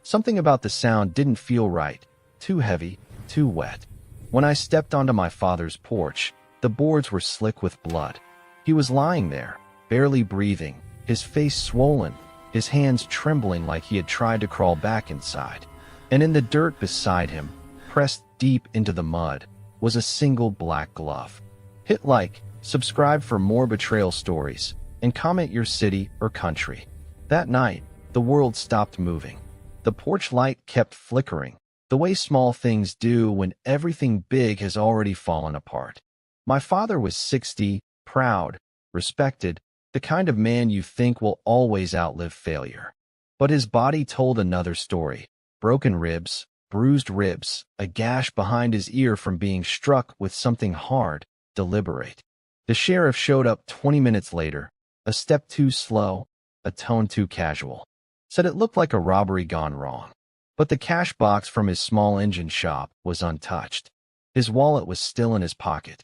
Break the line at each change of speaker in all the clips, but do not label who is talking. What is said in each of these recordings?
Something about the sound didn't feel right. Too heavy, too wet. When I stepped onto my father's porch, the boards were slick with blood. He was lying there, barely breathing, his face swollen, his hands trembling like he had tried to crawl back inside. And in the dirt beside him, pressed deep into the mud, was a single black glove. Hit like, subscribe for more betrayal stories, and comment your city or country. That night, the world stopped moving. The porch light kept flickering, the way small things do when everything big has already fallen apart. My father was 60, proud, respected, the kind of man you think will always outlive failure. But his body told another story. Broken ribs, bruised ribs, a gash behind his ear from being struck with something hard, deliberate. The sheriff showed up 20 minutes later, a step too slow, a tone too casual. Said it looked like a robbery gone wrong. But the cash box from his small engine shop was untouched. His wallet was still in his pocket.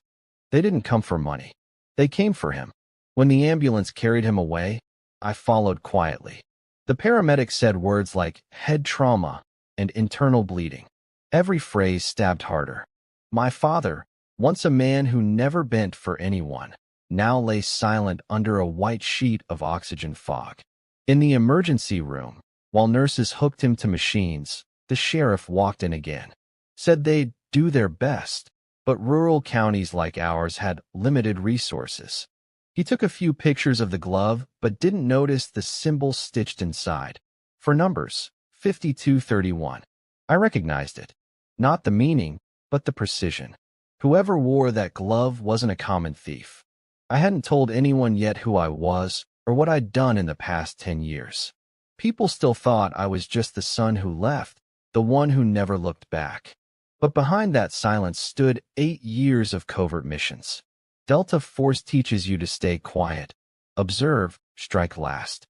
They didn't come for money. They came for him. When the ambulance carried him away, I followed quietly. The paramedic said words like head trauma and internal bleeding. Every phrase stabbed harder. My father, once a man who never bent for anyone, now lay silent under a white sheet of oxygen fog. In the emergency room, while nurses hooked him to machines, the sheriff walked in again. Said they'd do their best, but rural counties like ours had limited resources. He took a few pictures of the glove, but didn't notice the symbol stitched inside. For numbers, 5231. I recognized it. Not the meaning, but the precision. Whoever wore that glove wasn't a common thief. I hadn't told anyone yet who I was or what I'd done in the past 10 years. People still thought I was just the son who left, the one who never looked back. But behind that silence stood 8 years of covert missions. Delta Force teaches you to stay quiet, observe, strike last.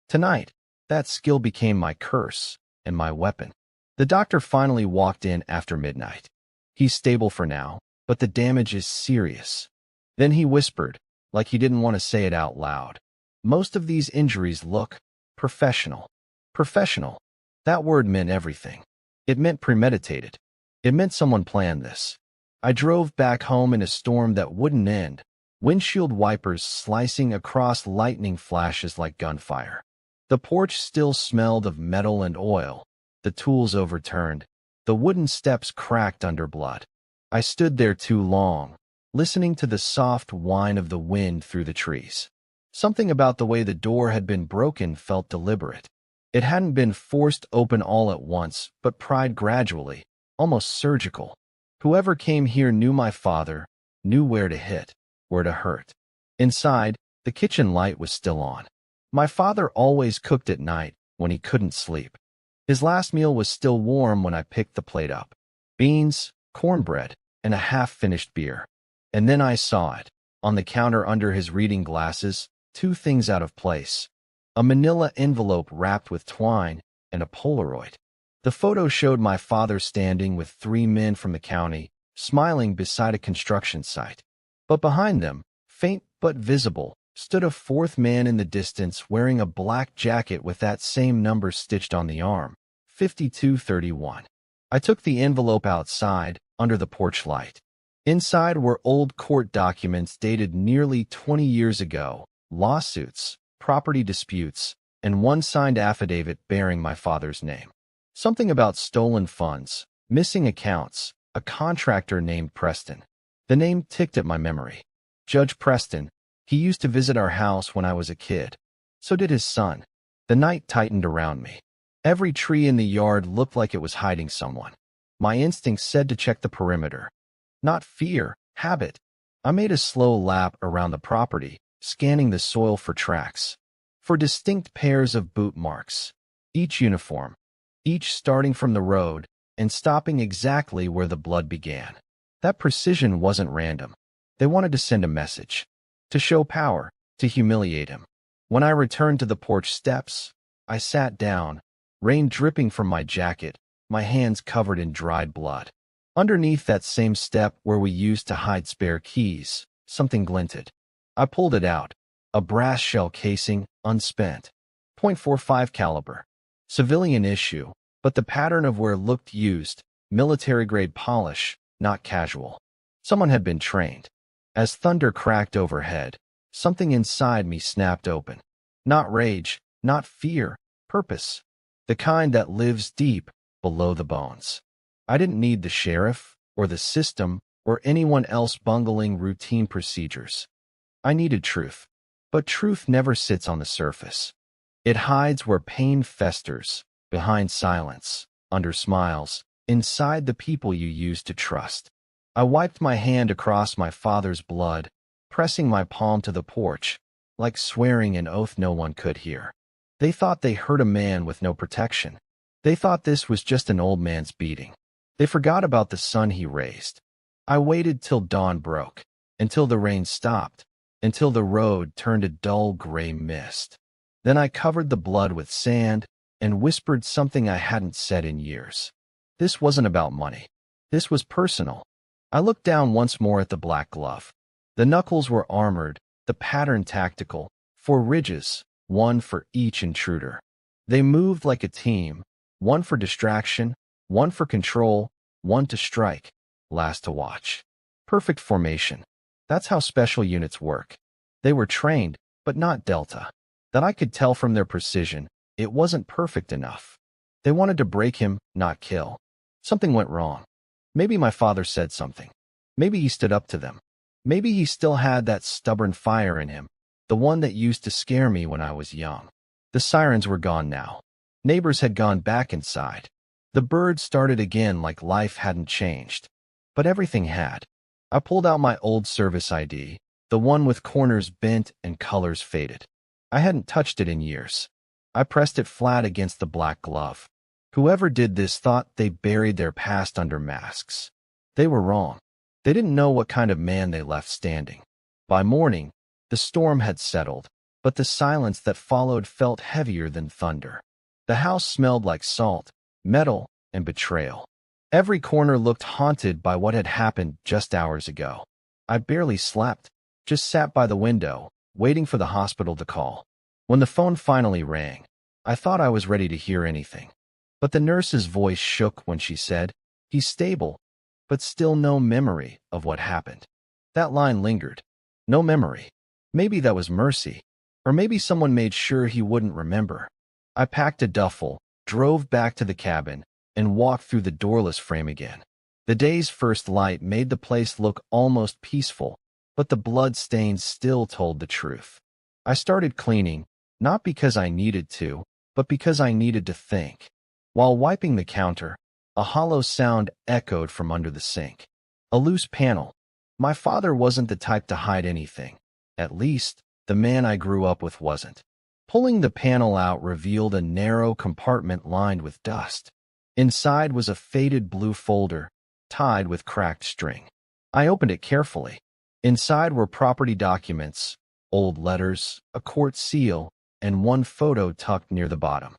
Tonight, that skill became my curse and my weapon. The doctor finally walked in after midnight. He's stable for now, but the damage is serious. Then he whispered, like he didn't want to say it out loud. Most of these injuries look professional. Professional. That word meant everything. It meant premeditated. It meant someone planned this. I drove back home in a storm that wouldn't end, windshield wipers slicing across lightning flashes like gunfire. The porch still smelled of metal and oil, the tools overturned, the wooden steps cracked under blood. I stood there too long, listening to the soft whine of the wind through the trees. Something about the way the door had been broken felt deliberate. It hadn't been forced open all at once, but pried gradually, almost surgical. Whoever came here knew my father, knew where to hit, where to hurt. Inside, the kitchen light was still on. My father always cooked at night when he couldn't sleep. His last meal was still warm when I picked the plate up. Beans, cornbread, and a half-finished beer. And then I saw it. On the counter under his reading glasses, two things out of place. A manila envelope wrapped with twine and a Polaroid. The photo showed my father standing with 3 men from the county, smiling beside a construction site. But behind them, faint but visible, stood a 4th man in the distance wearing a black jacket with that same number stitched on the arm, 5231. I took the envelope outside, under the porch light. Inside were old court documents dated nearly 20 years ago, lawsuits, property disputes, and one signed affidavit bearing my father's name. Something about stolen funds, missing accounts, a contractor named Preston. The name ticked at my memory. Judge Preston. He used to visit our house when I was a kid. So did his son. The night tightened around me. Every tree in the yard looked like it was hiding someone. My instincts said to check the perimeter. Not fear, habit. I made a slow lap around the property, scanning the soil for tracks. For distinct pairs of boot marks. Each uniform. Each starting from the road and stopping exactly where the blood began. That precision wasn't random. They wanted to send a message. To show power, to humiliate him. When I returned to the porch steps, I sat down, rain dripping from my jacket, my hands covered in dried blood. Underneath that same step where we used to hide spare keys, something glinted. I pulled it out. A brass shell casing, unspent. .45 caliber. Civilian issue, but the pattern of where looked used, military-grade polish, not casual. Someone had been trained. As thunder cracked overhead, something inside me snapped open. Not rage, not fear, purpose. The kind that lives deep below the bones. I didn't need the sheriff, or the system, or anyone else bungling routine procedures. I needed truth. But truth never sits on the surface. It hides where pain festers, behind silence, under smiles, inside the people you used to trust. I wiped my hand across my father's blood, pressing my palm to the porch, like swearing an oath no one could hear. They thought they hurt a man with no protection. They thought this was just an old man's beating. They forgot about the son he raised. I waited till dawn broke, until the rain stopped, until the road turned a dull gray mist. Then I covered the blood with sand and whispered something I hadn't said in years. This wasn't about money. This was personal. I looked down once more at the black glove. The knuckles were armored, the pattern tactical, 4 ridges, one for each intruder. They moved like a team, one for distraction, one for control, one to strike, last to watch. Perfect formation. That's how special units work. They were trained, but not Delta. That I could tell from their precision, it wasn't perfect enough. They wanted to break him, not kill. Something went wrong. Maybe my father said something. Maybe he stood up to them. Maybe he still had that stubborn fire in him, the one that used to scare me when I was young. The sirens were gone now. Neighbors had gone back inside. The birds started again like life hadn't changed. But everything had. I pulled out my old service ID, the one with corners bent and colors faded. I hadn't touched it in years. I pressed it flat against the black glove. Whoever did this thought they buried their past under masks. They were wrong. They didn't know what kind of man they left standing. By morning, the storm had settled, but the silence that followed felt heavier than thunder. The house smelled like salt, metal, and betrayal. Every corner looked haunted by what had happened just hours ago. I barely slept, just sat by the window, waiting for the hospital to call. When the phone finally rang, I thought I was ready to hear anything. But the nurse's voice shook when she said, "He's stable," but still no memory of what happened. That line lingered. No memory. Maybe that was mercy. Or maybe someone made sure he wouldn't remember. I packed a duffel, drove back to the cabin, and walked through the doorless frame again. The day's first light made the place look almost peaceful, but the blood stains still told the truth. I started cleaning, not because I needed to, but because I needed to think. While wiping the counter, a hollow sound echoed from under the sink. A loose panel. My father wasn't the type to hide anything. At least, the man I grew up with wasn't. Pulling the panel out revealed a narrow compartment lined with dust. Inside was a faded blue folder, tied with cracked string. I opened it carefully. Inside were property documents, old letters, a court seal, and one photo tucked near the bottom.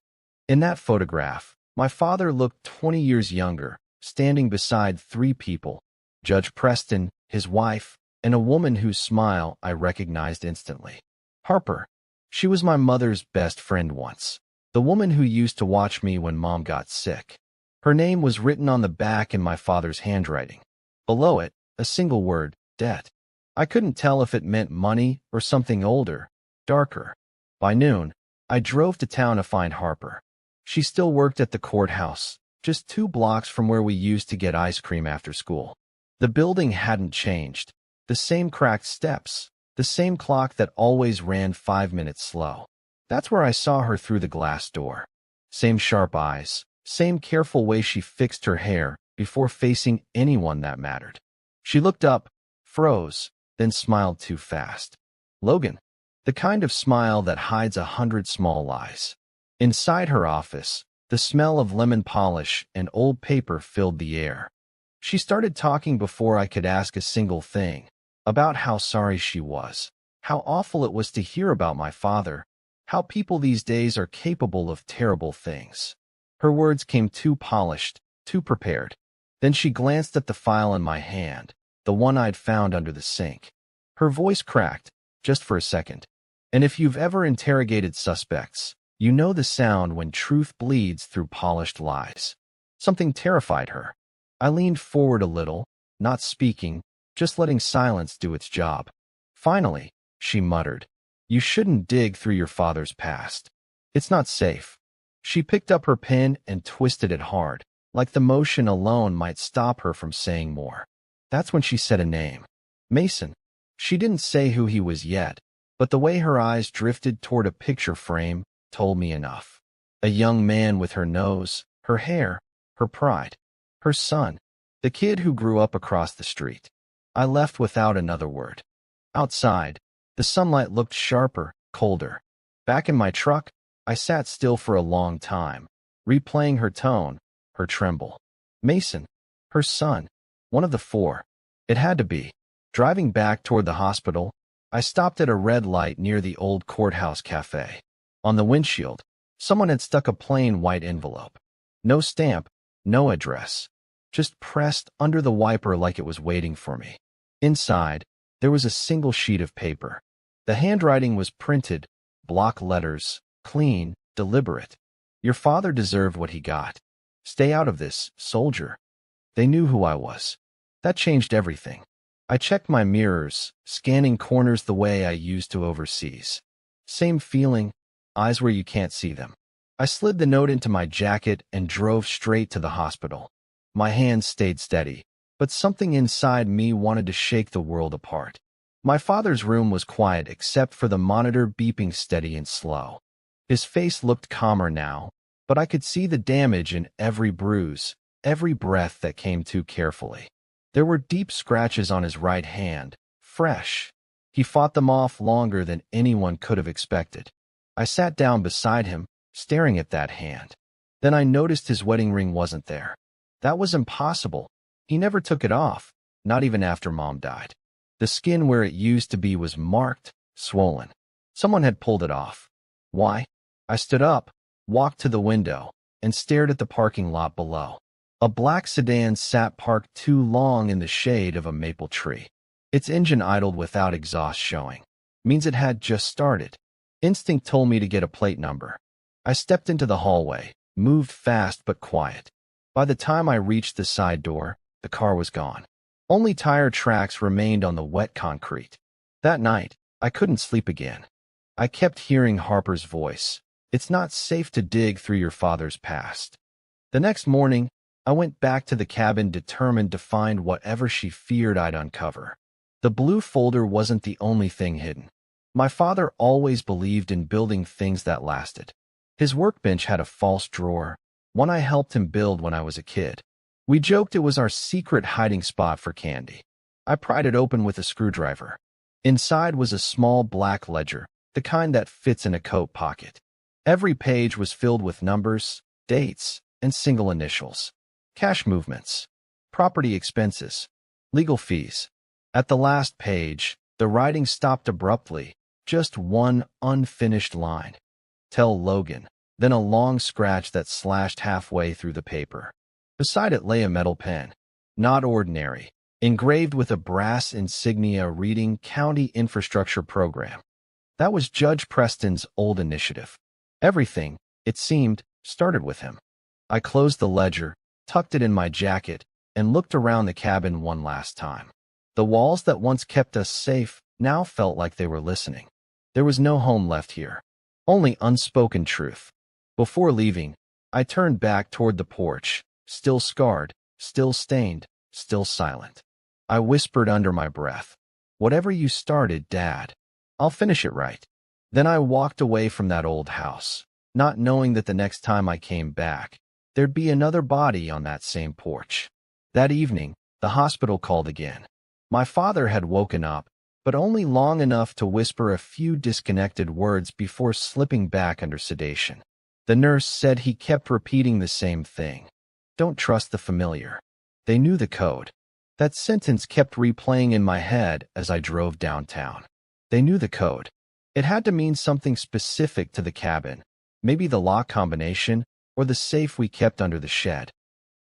In that photograph, my father looked 20 years younger, standing beside 3 people, Judge Preston, his wife, and a woman whose smile I recognized instantly. Harper. She was my mother's best friend once, the woman who used to watch me when Mom got sick. Her name was written on the back in my father's handwriting. Below it, a single word, debt. I couldn't tell if it meant money or something older, darker. By noon, I drove to town to find Harper. She still worked at the courthouse, just 2 blocks from where we used to get ice cream after school. The building hadn't changed. The same cracked steps, the same clock that always ran 5 minutes slow. That's where I saw her through the glass door. Same sharp eyes, same careful way she fixed her hair before facing anyone that mattered. She looked up, froze, then smiled too fast. Logan. The kind of smile that hides 100 small lies. Inside her office, the smell of lemon polish and old paper filled the air. She started talking before I could ask a single thing, about how sorry she was, how awful it was to hear about my father, how people these days are capable of terrible things. Her words came too polished, too prepared. Then she glanced at the file in my hand, the one I'd found under the sink. Her voice cracked, just for a second. And if you've ever interrogated suspects, You know the sound when truth bleeds through polished lies. Something terrified her. I leaned forward a little, not speaking, just letting silence do its job. Finally, she muttered, "You shouldn't dig through your father's past. It's not safe." She picked up her pen and twisted it hard, like the motion alone might stop her from saying more. That's when she said a name. Mason. She didn't say who he was yet, but the way her eyes drifted toward a picture frame told me enough. A young man with her nose, her hair, her pride. Her son. The kid who grew up across the street. I left without another word. Outside, the sunlight looked sharper, colder. Back in my truck, I sat still for a long time, replaying her tone, her tremble. Mason. Her son. One of the four. It had to be. Driving back toward the hospital, I stopped at a red light near the old courthouse cafe. On the windshield, someone had stuck a plain white envelope. No stamp, no address. Just pressed under the wiper like it was waiting for me. Inside, there was a single sheet of paper. The handwriting was printed, block letters, clean, deliberate. Your father deserved what he got. Stay out of this, soldier. They knew who I was. That changed everything. I checked my mirrors, scanning corners the way I used to overseas. Same feeling, eyes where you can't see them. I slid the note into my jacket and drove straight to the hospital. My hands stayed steady, but something inside me wanted to shake the world apart. My father's room was quiet except for the monitor beeping steady and slow. His face looked calmer now, but I could see the damage in every bruise, every breath that came too carefully. There were deep scratches on his right hand, fresh. He fought them off longer than anyone could have expected. I sat down beside him, staring at that hand. Then I noticed his wedding ring wasn't there. That was impossible. He never took it off, not even after Mom died. The skin where it used to be was marked, swollen. Someone had pulled it off. Why? I stood up, walked to the window, and stared at the parking lot below. A black sedan sat parked too long in the shade of a maple tree. Its engine idled without exhaust showing. Means it had just started. Instinct told me to get a plate number. I stepped into the hallway, moved fast but quiet. By the time I reached the side door, the car was gone. Only tire tracks remained on the wet concrete. That night, I couldn't sleep again. I kept hearing Harper's voice. It's not safe to dig through your father's past. The next morning, I went back to the cabin determined to find whatever she feared I'd uncover. The blue folder wasn't the only thing hidden. My father always believed in building things that lasted. His workbench had a false drawer, one I helped him build when I was a kid. We joked it was our secret hiding spot for candy. I pried it open with a screwdriver. Inside was a small black ledger, the kind that fits in a coat pocket. Every page was filled with numbers, dates, and single initials. Cash movements, property expenses, legal fees. At the last page, the writing stopped abruptly, just one unfinished line. Tell Logan, then a long scratch that slashed halfway through the paper. Beside it lay a metal pen, not ordinary, engraved with a brass insignia reading County Infrastructure Program. That was Judge Preston's old initiative. Everything, it seemed, started with him. I closed the ledger, tucked it in my jacket, and looked around the cabin one last time. The walls that once kept us safe now felt like they were listening. There was no home left here, only unspoken truth. Before leaving, I turned back toward the porch, still scarred, still stained, still silent. I whispered under my breath, "Whatever you started, Dad, I'll finish it right." Then I walked away from that old house, not knowing that the next time I came back, there'd be another body on that same porch. That evening, the hospital called again. My father had woken up, but only long enough to whisper a few disconnected words before slipping back under sedation. The nurse said he kept repeating the same thing. Don't trust the familiar. They knew the code. That sentence kept replaying in my head as I drove downtown. They knew the code. It had to mean something specific to the cabin, maybe the lock combination or the safe we kept under the shed.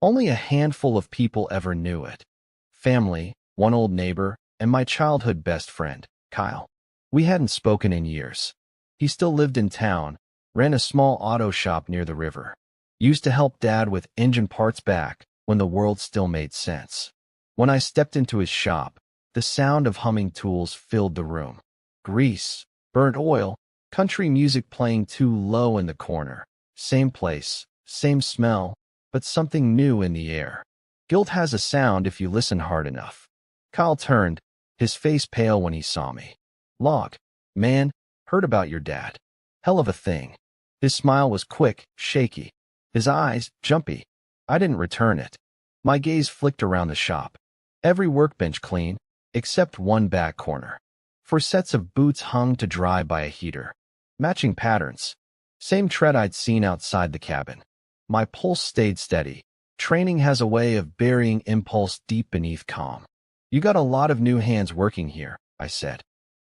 Only a handful of people ever knew it. Family, one old neighbor, and my childhood best friend, Kyle. We hadn't spoken in years. He still lived in town, Ran a small auto shop near the river. Used to help Dad with engine parts back when the world still made sense. When I stepped into his shop, the sound of humming tools filled the room. Grease, burnt oil, country music playing too low in the corner. Same place, same smell, but something new in the air. Guilt has a sound if you listen hard enough. Kyle turned, his face pale when he saw me. Log, man, heard about your dad. Hell of a thing. His smile was quick, shaky. His eyes, jumpy. I didn't return it. My gaze flicked around the shop. Every workbench clean, except one back corner. 4 sets of boots hung to dry by a heater. Matching patterns. Same tread I'd seen outside the cabin. My pulse stayed steady. Training has a way of burying impulse deep beneath calm. You got a lot of new hands working here, I said.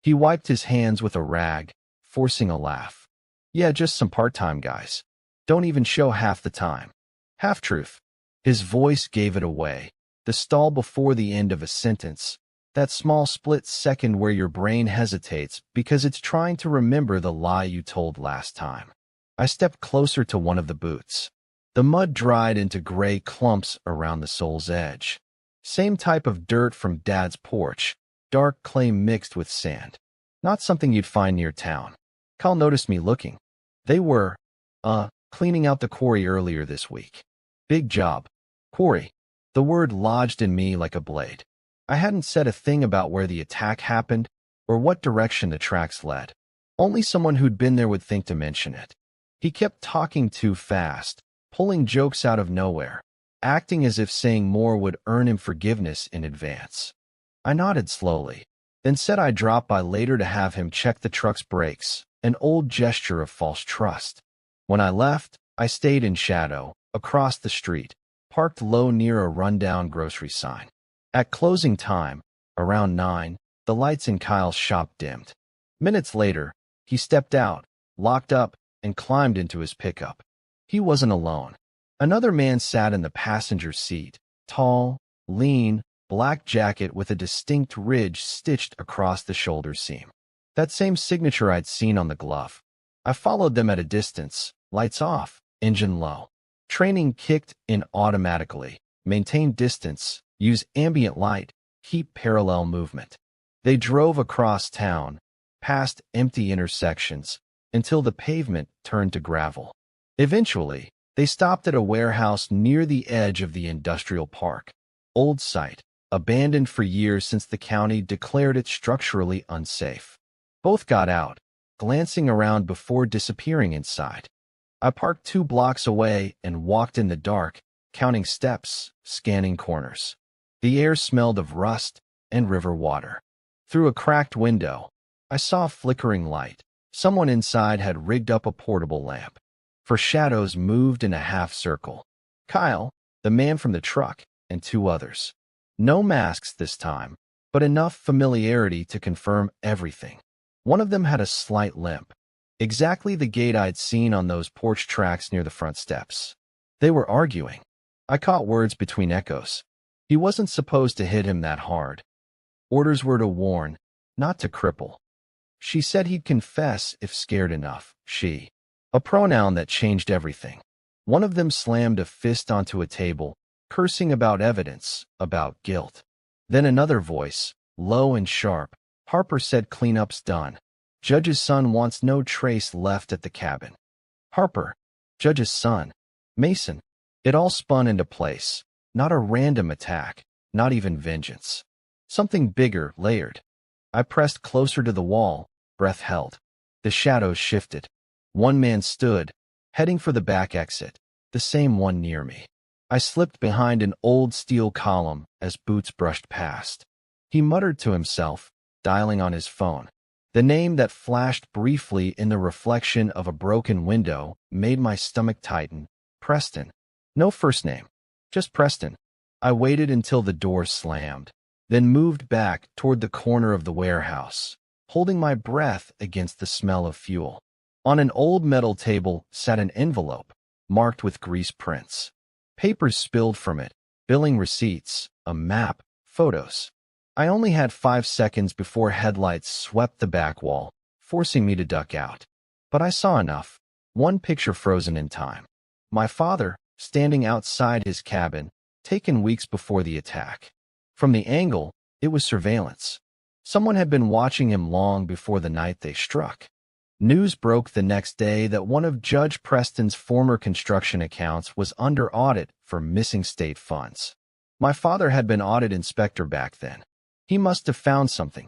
He wiped his hands with a rag, forcing a laugh. Yeah, just some part-time guys. Don't even show half the time. Half-truth. His voice gave it away. The stall before the end of a sentence. That small split second where your brain hesitates because it's trying to remember the lie you told last time. I stepped closer to one of the boots. The mud dried into gray clumps around the sole's edge. Same type of dirt from Dad's porch, dark clay mixed with sand. Not something you'd find near town. Kyle noticed me looking. They were, cleaning out the quarry earlier this week. Big job. Quarry. The word lodged in me like a blade. I hadn't said a thing about where the attack happened or what direction the tracks led. Only someone who'd been there would think to mention it. He kept talking too fast, pulling jokes out of nowhere, acting as if saying more would earn him forgiveness in advance. I nodded slowly, then said I'd drop by later to have him check the truck's brakes, an old gesture of false trust. When I left, I stayed in shadow, across the street, parked low near a rundown grocery sign. At closing time, around 9, the lights in Kyle's shop dimmed. Minutes later, he stepped out, locked up, and climbed into his pickup. He wasn't alone. Another man sat in the passenger seat, tall, lean, black jacket with a distinct ridge stitched across the shoulder seam. That same signature I'd seen on the glove. I followed them at a distance, lights off, engine low. Training kicked in automatically. Maintain distance, use ambient light, keep parallel movement. They drove across town, past empty intersections, until the pavement turned to gravel. Eventually, they stopped at a warehouse near the edge of the industrial park. Old site, abandoned for years since the county declared it structurally unsafe. Both got out, glancing around before disappearing inside. I parked 2 blocks away and walked in the dark, counting steps, scanning corners. The air smelled of rust and river water. Through a cracked window, I saw a flickering light. Someone inside had rigged up a portable lamp. For shadows moved in a half circle. Kyle, the man from the truck, and 2 others. No masks this time, but enough familiarity to confirm everything. One of them had a slight limp. Exactly the gait I'd seen on those porch tracks near the front steps. They were arguing. I caught words between echoes. He wasn't supposed to hit him that hard. Orders were to warn, not to cripple. She said he'd confess if scared enough, she. A pronoun that changed everything. One of them slammed a fist onto a table, cursing about evidence, about guilt. Then another voice, low and sharp. Harper said cleanup's done. Judge's son wants no trace left at the cabin. Harper, Judge's son, Mason. It all spun into place. Not a random attack, not even vengeance. Something bigger, layered. I pressed closer to the wall, breath held. The shadows shifted. One man stood, heading for the back exit, the same one near me. I slipped behind an old steel column as boots brushed past. He muttered to himself, dialing on his phone. The name that flashed briefly in the reflection of a broken window made my stomach tighten. Preston. No first name, just Preston. I waited until the door slammed, then moved back toward the corner of the warehouse, holding my breath against the smell of fuel. On an old metal table sat an envelope, marked with grease prints. Papers spilled from it, billing receipts, a map, photos. I only had 5 seconds before headlights swept the back wall, forcing me to duck out. But I saw enough. One picture frozen in time. My father, standing outside his cabin, taken weeks before the attack. From the angle, it was surveillance. Someone had been watching him long before the night they struck. News broke the next day that one of Judge Preston's former construction accounts was under audit for missing state funds. My father had been audit inspector back then. He must have found something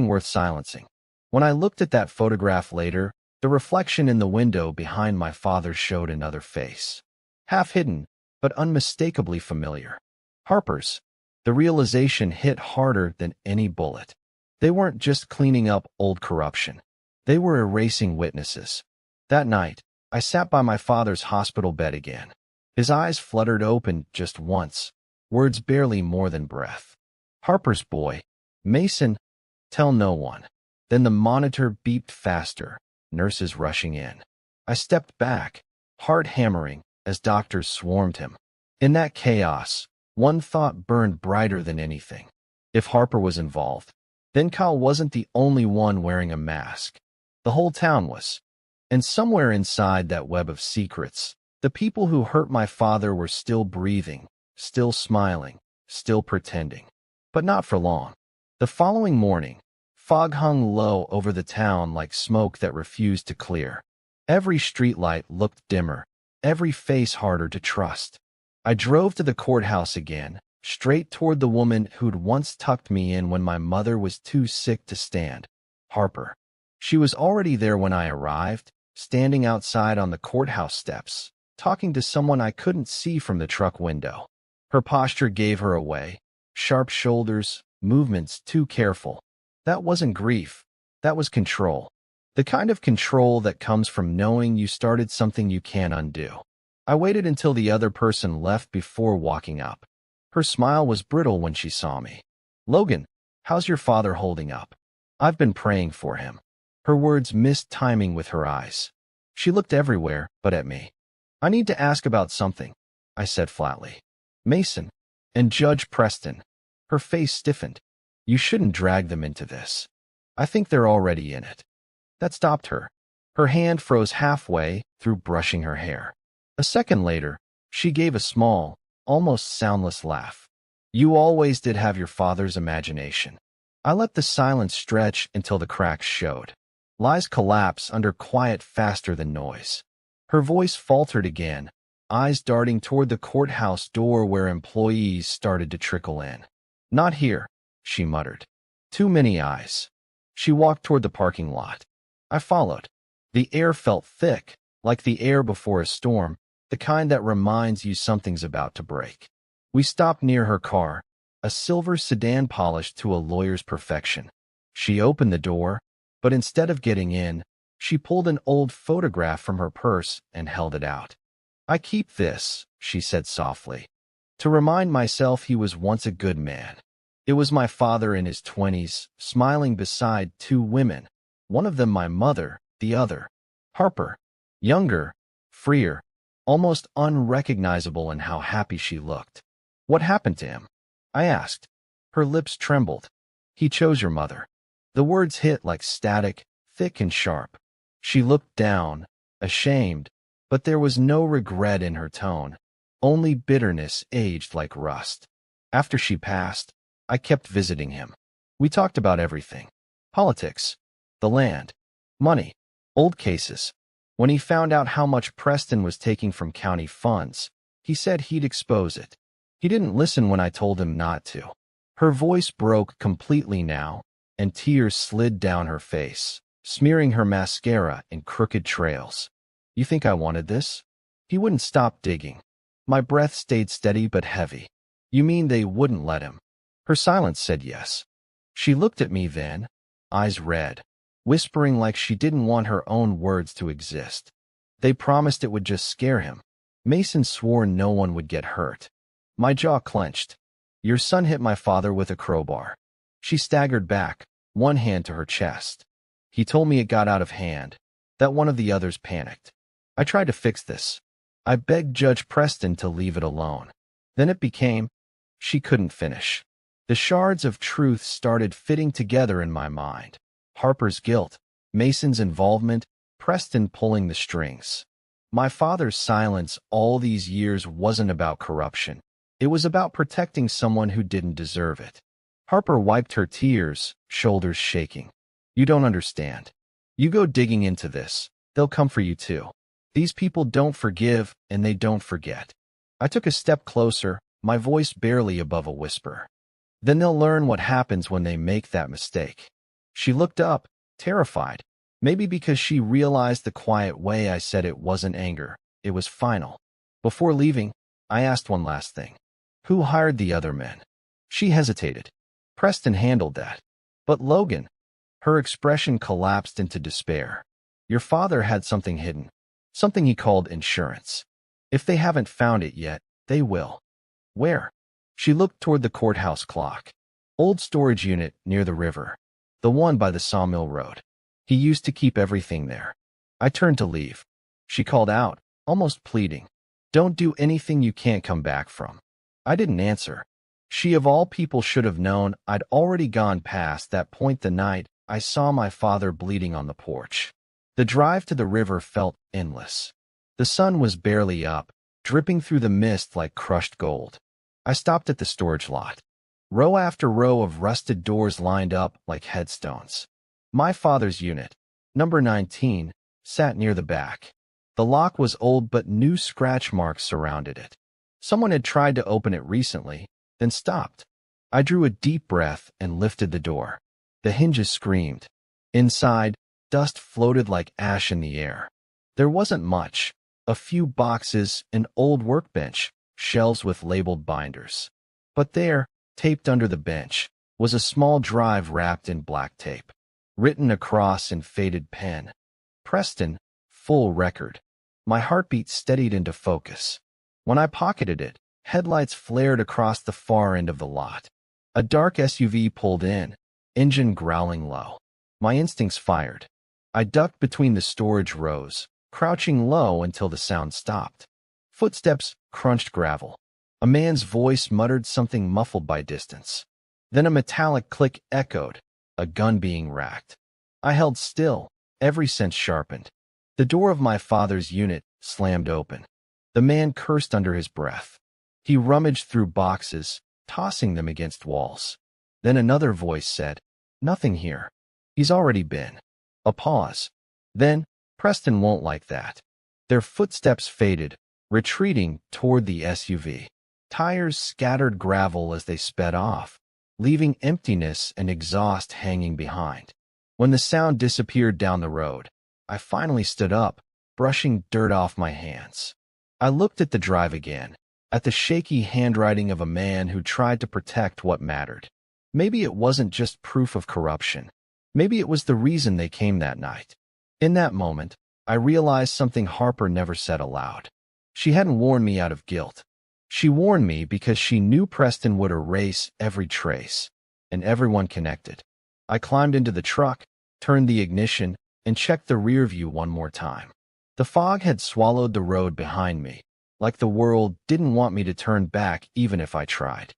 worth silencing. When I looked at that photograph later, the reflection in the window behind my father showed another face. Half hidden, but unmistakably familiar. Harper's. The realization hit harder than any bullet. They weren't just cleaning up old corruption. They were erasing witnesses. That night, I sat by my father's hospital bed again. His eyes fluttered open just once, words barely more than breath. Harper's boy, Mason, tell no one. Then the monitor beeped faster, nurses rushing in. I stepped back, heart hammering, as doctors swarmed him. In that chaos, one thought burned brighter than anything. If Harper was involved, then Kyle wasn't the only one wearing a mask. The whole town was. And somewhere inside that web of secrets, the people who hurt my father were still breathing, still smiling, still pretending. But not for long. The following morning, fog hung low over the town like smoke that refused to clear. Every streetlight looked dimmer, every face harder to trust. I drove to the courthouse again, straight toward the woman who'd once tucked me in when my mother was too sick to stand, Harper. She was already there when I arrived, standing outside on the courthouse steps, talking to someone I couldn't see from the truck window. Her posture gave her away. Sharp shoulders, movements too careful. That wasn't grief. That was control. The kind of control that comes from knowing you started something you can't undo. I waited until the other person left before walking up. Her smile was brittle when she saw me. "Logan, how's your father holding up? I've been praying for him." Her words missed timing with her eyes. She looked everywhere but at me. "I need to ask about something," I said flatly. "Mason and Judge Preston." Her face stiffened. "You shouldn't drag them into this. I think they're already in it." That stopped her. Her hand froze halfway through brushing her hair. A second later, she gave a small, almost soundless laugh. "You always did have your father's imagination." I let the silence stretch until the cracks showed. Lies collapse under quiet faster than noise. Her voice faltered again, eyes darting toward the courthouse door where employees started to trickle in. "Not here," she muttered. "Too many eyes." She walked toward the parking lot. I followed. The air felt thick, like the air before a storm, the kind that reminds you something's about to break. We stopped near her car, a silver sedan polished to a lawyer's perfection. She opened the door, but instead of getting in, she pulled an old photograph from her purse and held it out. "I keep this," she said softly, "to remind myself he was once a good man." It was my father in his 20s, smiling beside two women, one of them my mother, the other, Harper, younger, freer, almost unrecognizable in how happy she looked. "What happened to him?" I asked. Her lips trembled. "He chose your mother." The words hit like static, thick and sharp. She looked down, ashamed, but there was no regret in her tone, only bitterness aged like rust. After she passed, I kept visiting him. We talked about everything. Politics, the land, money, old cases. When he found out how much Preston was taking from county funds, he said he'd expose it. He didn't listen when I told him not to. Her voice broke completely now, and tears slid down her face, smearing her mascara in crooked trails. "You think I wanted this?" He wouldn't stop digging. My breath stayed steady but heavy. "You mean they wouldn't let him?" Her silence said yes. She looked at me then, eyes red, whispering like she didn't want her own words to exist. "They promised it would just scare him. Mason swore no one would get hurt." My jaw clenched. "Your son hit my father with a crowbar." She staggered back, one hand to her chest. "He told me it got out of hand, that one of the others panicked. I tried to fix this. I begged Judge Preston to leave it alone. Then it became—" She couldn't finish. The shards of truth started fitting together in my mind. Harper's guilt, Mason's involvement, Preston pulling the strings. My father's silence all these years wasn't about corruption. It was about protecting someone who didn't deserve it. Harper wiped her tears, shoulders shaking. You don't understand. You go digging into this, they'll come for you too. These people don't forgive, and they don't forget. I took a step closer, my voice barely above a whisper. Then they'll learn what happens when they make that mistake. She looked up, terrified. Maybe because she realized the quiet way I said it wasn't anger, it was final. Before leaving, I asked one last thing. Who hired the other men? She hesitated. Preston handled that. But Logan, her expression collapsed into despair. Your father had something hidden. Something he called insurance. If they haven't found it yet, they will. Where? She looked toward the courthouse clock. Old storage unit near the river. The one by the sawmill road. He used to keep everything there. I turned to leave. She called out, almost pleading. Don't do anything you can't come back from. I didn't answer. She of all people should have known I'd already gone past that point the night I saw my father bleeding on the porch. The drive to the river felt endless. The sun was barely up, dripping through the mist like crushed gold. I stopped at the storage lot. Row after row of rusted doors lined up like headstones. My father's unit, number 19, sat near the back. The lock was old but new scratch marks surrounded it. Someone had tried to open it recently, then stopped. I drew a deep breath and lifted the door. The hinges screamed. Inside, dust floated like ash in the air. There wasn't much. A few boxes, an old workbench, shelves with labeled binders. But there, taped under the bench, was a small drive wrapped in black tape. Written across in faded pen. Preston, full record. My heartbeat steadied into focus. When I pocketed it, headlights flared across the far end of the lot. A dark SUV pulled in, engine growling low. My instincts fired. I ducked between the storage rows, crouching low until the sound stopped. Footsteps crunched gravel. A man's voice muttered something muffled by distance. Then a metallic click echoed, a gun being racked. I held still, every sense sharpened. The door of my father's unit slammed open. The man cursed under his breath. He rummaged through boxes, tossing them against walls. Then another voice said, "Nothing here. He's already been." A pause. Then, "Preston won't like that." Their footsteps faded, retreating toward the SUV. Tires scattered gravel as they sped off, leaving emptiness and exhaust hanging behind. When the sound disappeared down the road, I finally stood up, brushing dirt off my hands. I looked at the drive again, at the shaky handwriting of a man who tried to protect what mattered. Maybe it wasn't just proof of corruption. Maybe it was the reason they came that night. In that moment, I realized something Harper never said aloud. She hadn't warned me out of guilt. She warned me because she knew Preston would erase every trace, and everyone connected. I climbed into the truck, turned the ignition, and checked the rear view one more time. The fog had swallowed the road behind me, like the world didn't want me to turn back even if I tried.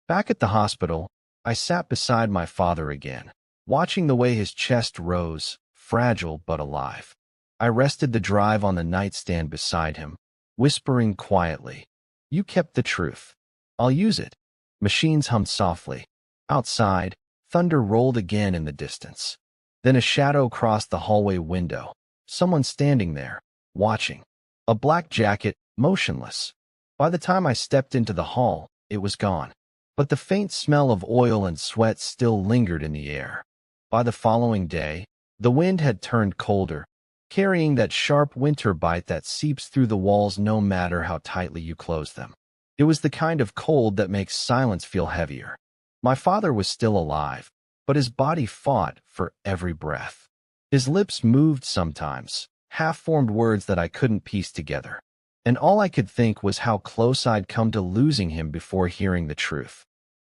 Back at the hospital, I sat beside my father again, watching the way his chest rose, fragile but alive. I rested the drive on the nightstand beside him, whispering quietly, "You kept the truth. I'll use it." Machines hummed softly. Outside, thunder rolled again in the distance. Then a shadow crossed the hallway window. Someone standing there, watching. A black jacket, motionless. By the time I stepped into the hall, it was gone. But the faint smell of oil and sweat still lingered in the air. By the following day, the wind had turned colder, carrying that sharp winter bite that seeps through the walls no matter how tightly you close them. It was the kind of cold that makes silence feel heavier. My father was still alive, but his body fought for every breath. His lips moved sometimes, half-formed words that I couldn't piece together. And all I could think was how close I'd come to losing him before hearing the truth.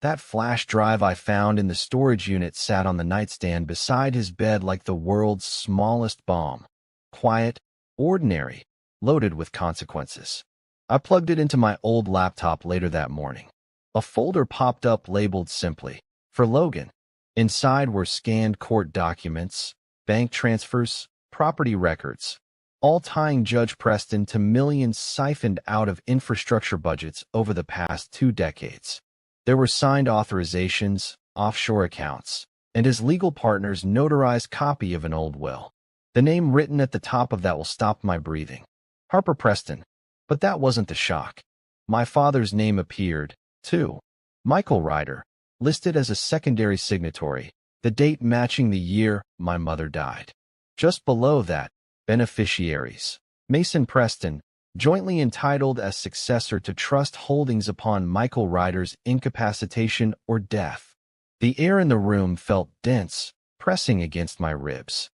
That flash drive I found in the storage unit sat on the nightstand beside his bed like the world's smallest bomb. Quiet, ordinary, loaded with consequences. I plugged it into my old laptop later that morning. A folder popped up labeled simply, "For Logan." Inside were scanned court documents, bank transfers, property records, all tying Judge Preston to millions siphoned out of infrastructure budgets over the past 2 decades. There were signed authorizations, offshore accounts, and his legal partner's notarized copy of an old will. The name written at the top of that will stop my breathing. Harper Preston. But that wasn't the shock. My father's name appeared, too. Michael Ryder, listed as a secondary signatory, the date matching the year my mother died. Just below that, beneficiaries. Mason Preston, jointly entitled as successor to trust holdings upon Michael Ryder's incapacitation or death. The air in the room felt dense, pressing against my ribs.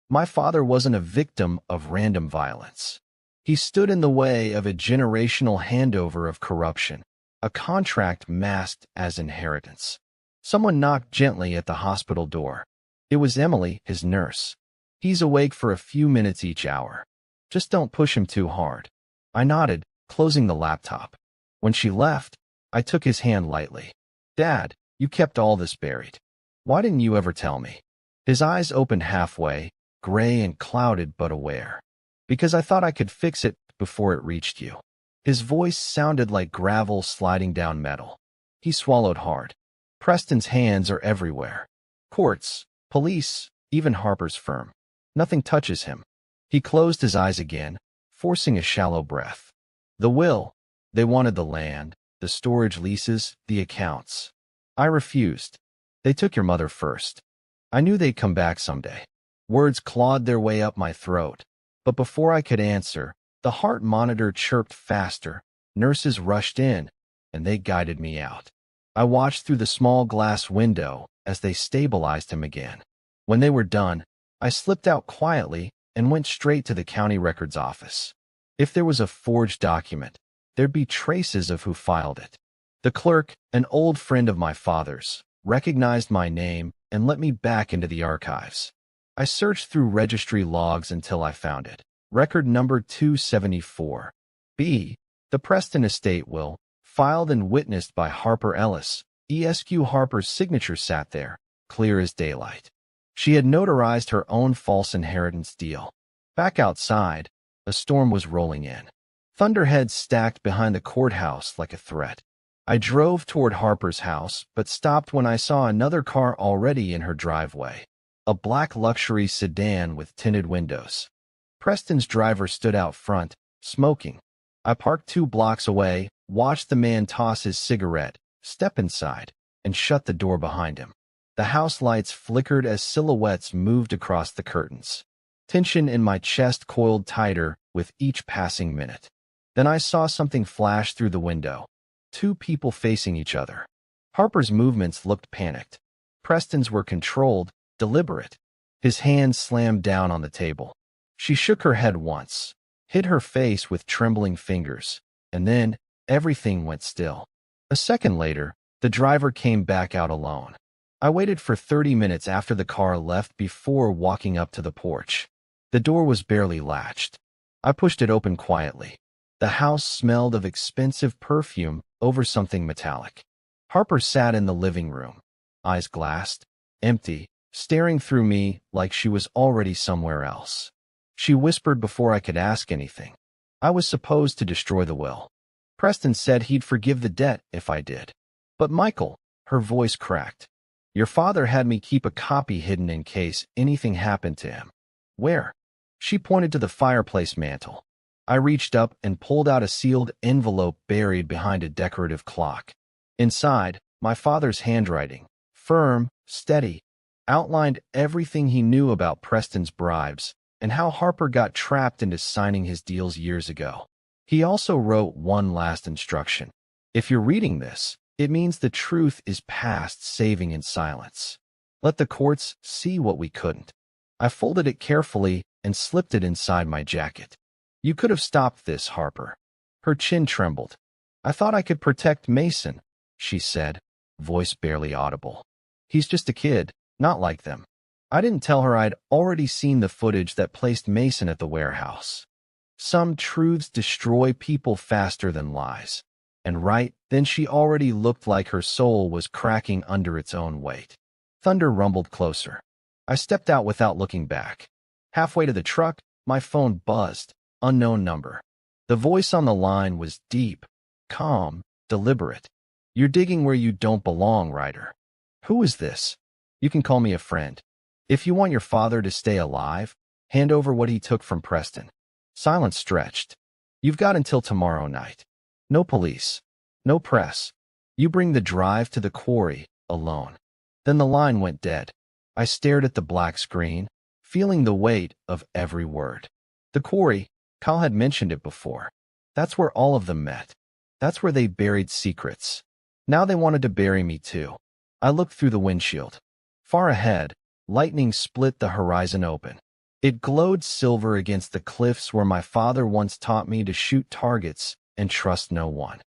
My father wasn't a victim of random violence. He stood in the way of a generational handover of corruption, a contract masked as inheritance. Someone knocked gently at the hospital door. It was Emily, his nurse. He's awake for a few minutes each hour. Just don't push him too hard. I nodded, closing the laptop. When she left, I took his hand lightly. Dad, you kept all this buried. Why didn't you ever tell me? His eyes opened halfway, gray and clouded but aware. Because I thought I could fix it before it reached you. His voice sounded like gravel sliding down metal. He swallowed hard. Preston's hands are everywhere. Courts, police, even Harper's firm. Nothing touches him. He closed his eyes again, forcing a shallow breath. The will. They wanted the land, the storage leases, the accounts. I refused. They took your mother first. I knew they'd come back someday. Words clawed their way up my throat. But before I could answer, the heart monitor chirped faster. Nurses rushed in, and they guided me out. I watched through the small glass window as they stabilized him again. When they were done, I slipped out quietly and went straight to the county records office. If there was a forged document, there'd be traces of who filed it. The clerk, an old friend of my father's, recognized my name and let me back into the archives. I searched through registry logs until I found it. Record number 274. B. The Preston Estate will, filed and witnessed by Harper Ellis. ESQ Harper's signature sat there, clear as daylight. She had notarized her own false inheritance deal. Back outside, a storm was rolling in. Thunderheads stacked behind the courthouse like a threat. I drove toward Harper's house, but stopped when I saw another car already in her driveway. A black luxury sedan with tinted windows. Preston's driver stood out front, smoking. I parked 2 blocks away, watched the man toss his cigarette, step inside, and shut the door behind him. The house lights flickered as silhouettes moved across the curtains. Tension in my chest coiled tighter with each passing minute. Then I saw something flash through the window. 2 people facing each other. Harper's movements looked panicked. Preston's were controlled, deliberate. His hands slammed down on the table. She shook her head once, hid her face with trembling fingers, and then everything went still. A second later, the driver came back out alone. I waited for 30 minutes after the car left before walking up to the porch. The door was barely latched. I pushed it open quietly. The house smelled of expensive perfume over something metallic. Harper sat in the living room, eyes glassed, empty, staring through me like she was already somewhere else. She whispered before I could ask anything. I was supposed to destroy the will. Preston said he'd forgive the debt if I did. But Michael, her voice cracked. Your father had me keep a copy hidden in case anything happened to him. Where? She pointed to the fireplace mantel. I reached up and pulled out a sealed envelope buried behind a decorative clock. Inside, my father's handwriting, firm, steady, outlined everything he knew about Preston's bribes and how Harper got trapped into signing his deals years ago. He also wrote one last instruction. If you're reading this, it means the truth is past saving in silence. Let the courts see what we couldn't. I folded it carefully and slipped it inside my jacket. You could have stopped this, Harper. Her chin trembled. I thought I could protect Mason, she said, voice barely audible. He's just a kid, not like them. I didn't tell her I'd already seen the footage that placed Mason at the warehouse. Some truths destroy people faster than lies. And right then she already looked like her soul was cracking under its own weight. Thunder rumbled closer. I stepped out without looking back. Halfway to the truck, my phone buzzed. Unknown number. The voice on the line was deep, calm, deliberate. "You're digging where you don't belong, Ryder." "Who is this?" "You can call me a friend. If you want your father to stay alive, hand over what he took from Preston." Silence stretched. "You've got until tomorrow night. No police. No press. You bring the drive to the quarry, alone." Then the line went dead. I stared at the black screen, feeling the weight of every word. The quarry, Kyle had mentioned it before. That's where all of them met. That's where they buried secrets. Now they wanted to bury me too. I looked through the windshield. Far ahead, lightning split the horizon open. It glowed silver against the cliffs where my father once taught me to shoot targets and trust no one.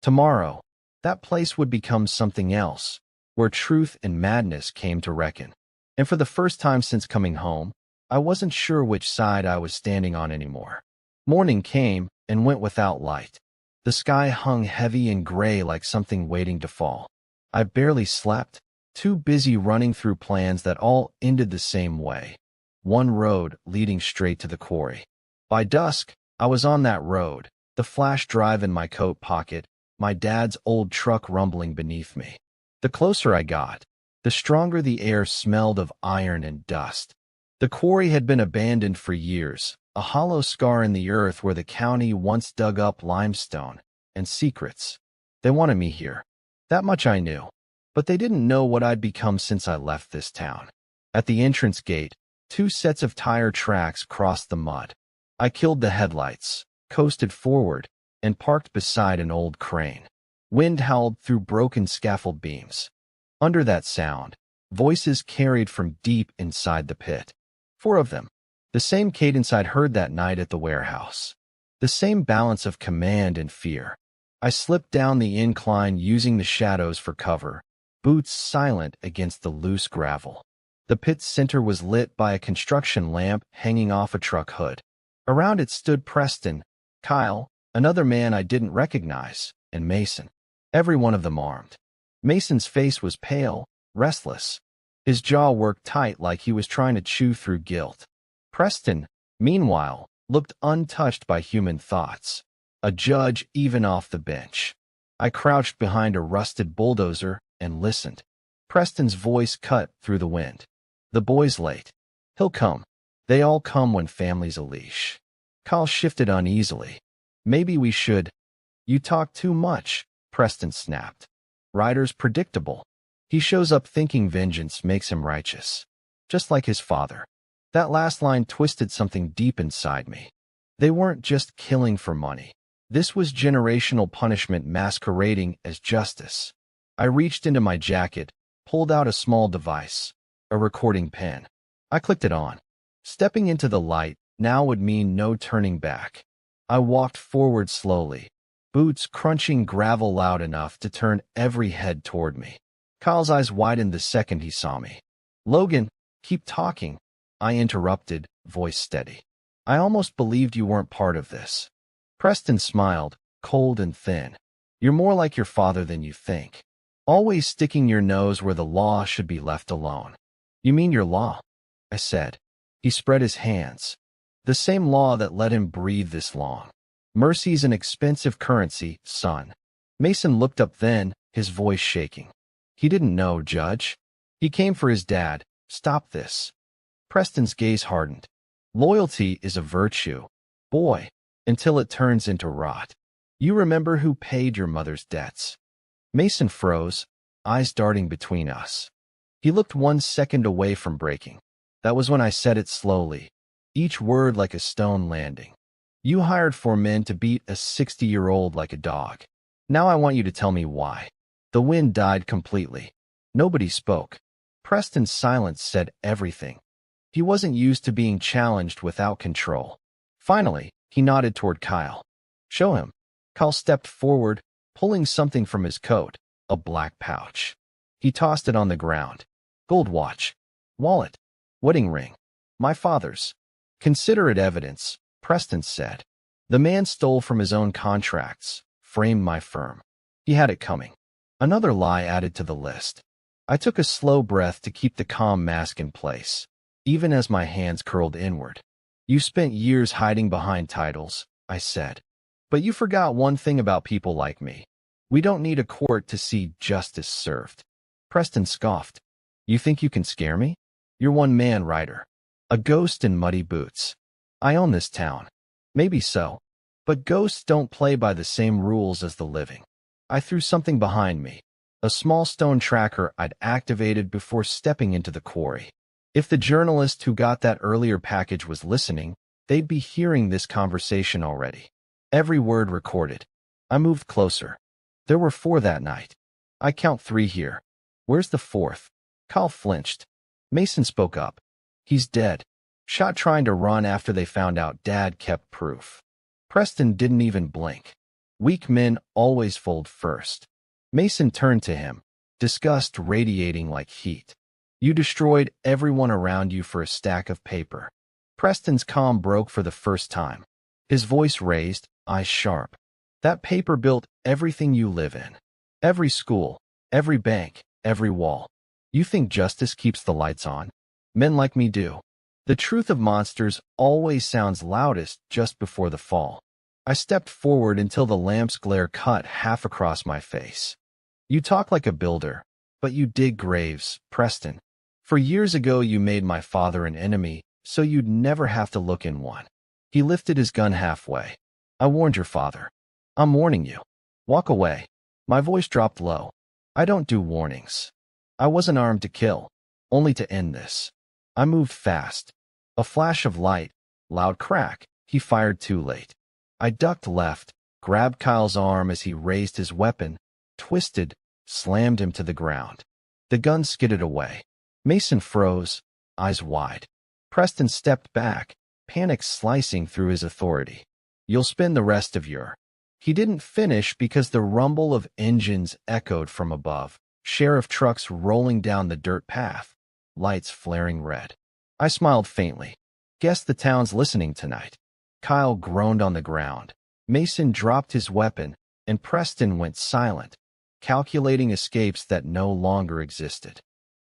Tomorrow, that place would become something else, where truth and madness came to reckon. And for the first time since coming home, I wasn't sure which side I was standing on anymore. Morning came and went without light. The sky hung heavy and gray like something waiting to fall. I barely slept, too busy running through plans that all ended the same way. One road leading straight to the quarry. By dusk, I was on that road, the flash drive in my coat pocket, my dad's old truck rumbling beneath me. The closer I got, the stronger the air smelled of iron and dust. The quarry had been abandoned for years, a hollow scar in the earth where the county once dug up limestone and secrets. They wanted me here. That much I knew. But they didn't know what I'd become since I left this town. At the entrance gate, 2 sets of tire tracks crossed the mud. I killed the headlights, coasted forward, and parked beside an old crane. Wind howled through broken scaffold beams. Under that sound, voices carried from deep inside the pit. 4 of them. The same cadence I'd heard that night at the warehouse. The same balance of command and fear. I slipped down the incline using the shadows for cover, boots silent against the loose gravel. The pit's center was lit by a construction lamp hanging off a truck hood. Around it stood Preston, Kyle, another man I didn't recognize, and Mason. Every one of them armed. Mason's face was pale, restless. His jaw worked tight like he was trying to chew through guilt. Preston, meanwhile, looked untouched by human thoughts. A judge even off the bench. I crouched behind a rusted bulldozer and listened. Preston's voice cut through the wind. "The boy's late. He'll come. They all come when family's a leash." Kyle shifted uneasily. "Maybe we should." "You talk too much," Preston snapped. "Ryder's predictable. He shows up thinking vengeance makes him righteous. Just like his father." That last line twisted something deep inside me. They weren't just killing for money. This was generational punishment masquerading as justice. I reached into my jacket, pulled out a small device, a recording pen. I clicked it on. Stepping into the light now would mean no turning back. I walked forward slowly, boots crunching gravel loud enough to turn every head toward me. Kyle's eyes widened the second he saw me. "Logan, keep talking," I interrupted, voice steady. "I almost believed you weren't part of this." Preston smiled, cold and thin. "You're more like your father than you think. Always sticking your nose where the law should be left alone." "You mean your law?" I said. He spread his hands. "The same law that let him breathe this long. Mercy's an expensive currency, son." Mason looked up then, his voice shaking. "He didn't know, Judge. He came for his dad. Stop this." Preston's gaze hardened. "Loyalty is a virtue, boy, until it turns into rot. You remember who paid your mother's debts." Mason froze, eyes darting between us. He looked 1 second away from breaking. That was when I said it slowly, each word like a stone landing. "You hired 4 men to beat a 60-year-old like a dog. Now I want you to tell me why." The wind died completely. Nobody spoke. Preston's silence said everything. He wasn't used to being challenged without control. Finally, he nodded toward Kyle. "Show him." Kyle stepped forward, pulling something from his coat, a black pouch. He tossed it on the ground. "Gold watch. Wallet. Wedding ring. My father's." "Consider it evidence," Preston said. "The man stole from his own contracts, framed my firm. He had it coming." Another lie added to the list. I took a slow breath to keep the calm mask in place. even as my hands curled inward. You spent years hiding behind titles, I said. But you forgot one thing about people like me. We don't need a court to see justice served. Preston scoffed. You think you can scare me? You're one-man rider. A ghost in muddy boots. I own this town. Maybe so. But ghosts don't play by the same rules as the living. I threw something behind me. A small stone tracker I'd activated before stepping into the quarry. If the journalist who got that earlier package was listening, they'd be hearing this conversation already. Every word recorded. I moved closer. There were 4 that night. I count 3 here. Where's the 4th? Kyle flinched. Mason spoke up. He's dead. Shot trying to run after they found out Dad kept proof. Preston didn't even blink. Weak men always fold first. Mason turned to him, disgust radiating like heat. You destroyed everyone around you for a stack of paper. Preston's calm broke for the first time. His voice raised, eyes sharp. That paper built everything you live in. Every school, every bank, every wall. You think justice keeps the lights on? Men like me do. The truth of monsters always sounds loudest just before the fall. I stepped forward until the lamp's glare cut half across my face. You talk like a builder, but you dig graves, Preston. For years ago you made my father an enemy, so you'd never have to look in one. He lifted his gun halfway. I warned your father. I'm warning you. Walk away. My voice dropped low. I don't do warnings. I wasn't armed to kill, only to end this. I moved fast. A flash of light, loud crack. He fired too late. I ducked left, grabbed Kyle's arm as he raised his weapon, twisted, slammed him to the ground. The gun skidded away. Mason froze, eyes wide. Preston stepped back, panic slicing through his authority. You'll spend the rest of your... He didn't finish because the rumble of engines echoed from above, sheriff trucks rolling down the dirt path, lights flaring red. I smiled faintly. Guess the town's listening tonight. Kyle groaned on the ground. Mason dropped his weapon, and Preston went silent, calculating escapes that no longer existed.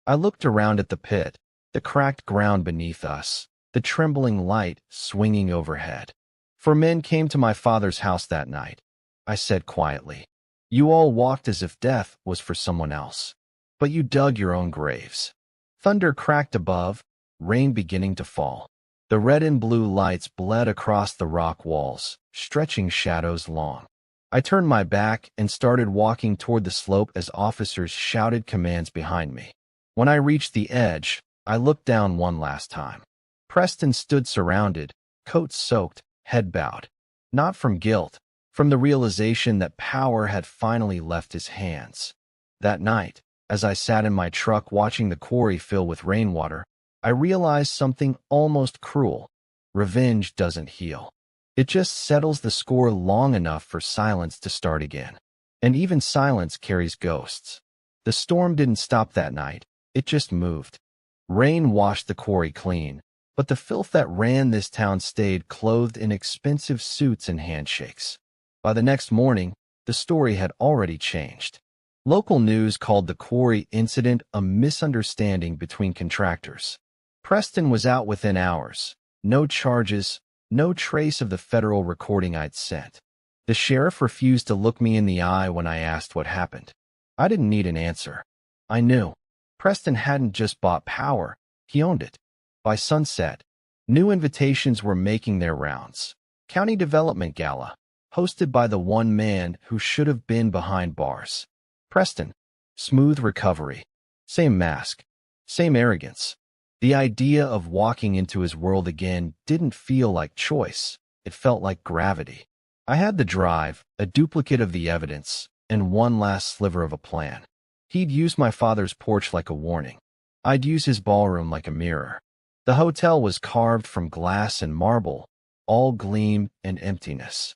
I looked around at the pit, the cracked ground beneath us, the trembling light swinging overhead. 4 men came to my father's house that night, I said quietly. You all walked as if death was for someone else. But you dug your own graves. Thunder cracked above, rain beginning to fall. The red and blue lights bled across the rock walls, stretching shadows long. I turned my back and started walking toward the slope as officers shouted commands behind me. When I reached the edge, I looked down one last time. Preston stood surrounded, coat soaked, head bowed. Not from guilt, from the realization that power had finally left his hands. That night, as I sat in my truck watching the quarry fill with rainwater, I realized something almost cruel. Revenge doesn't heal. It just settles the score long enough for silence to start again. And even silence carries ghosts. The storm didn't stop that night, it just moved. Rain washed the quarry clean, but the filth that ran this town stayed clothed in expensive suits and handshakes. By the next morning, the story had already changed. Local news called the quarry incident a misunderstanding between contractors. Preston was out within hours. No charges, no trace of the federal recording I'd sent. The sheriff refused to look me in the eye when I asked what happened. I didn't need an answer. I knew. Preston hadn't just bought power, he owned it. By sunset, new invitations were making their rounds. County Development Gala, hosted by the one man who should have been behind bars. Preston. Smooth recovery. Same mask. Same arrogance. The idea of walking into his world again didn't feel like choice. It felt like gravity. I had the drive, a duplicate of the evidence, and one last sliver of a plan. He'd use my father's porch like a warning. I'd use his ballroom like a mirror. The hotel was carved from glass and marble, all gleam and emptiness.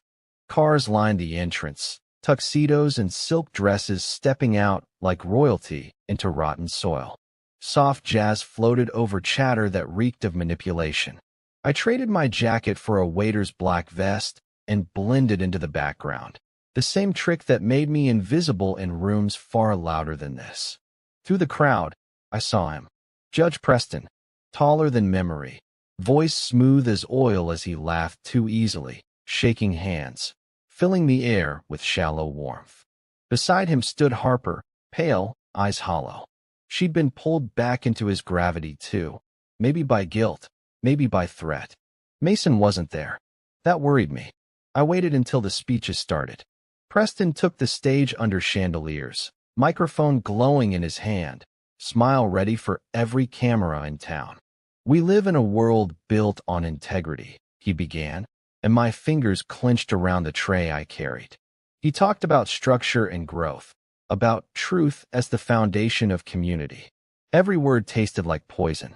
Cars lined the entrance, tuxedos and silk dresses stepping out like royalty into rotten soil. Soft jazz floated over chatter that reeked of manipulation. I traded my jacket for a waiter's black vest and blended into the background. The same trick that made me invisible in rooms far louder than this. Through the crowd, I saw him. Judge Preston. taller than memory, voice smooth as oil as he laughed too easily, shaking hands, filling the air with shallow warmth. Beside him stood Harper, pale, eyes hollow. She'd been pulled back into his gravity too, maybe by guilt, maybe by threat. Mason wasn't there. That worried me. I waited until the speeches started. Preston took the stage under chandeliers, microphone glowing in his hand, smile ready for every camera in town. "We live in a world built on integrity," he began, and my fingers clenched around the tray I carried. He talked about structure and growth, about truth as the foundation of community. Every word tasted like poison.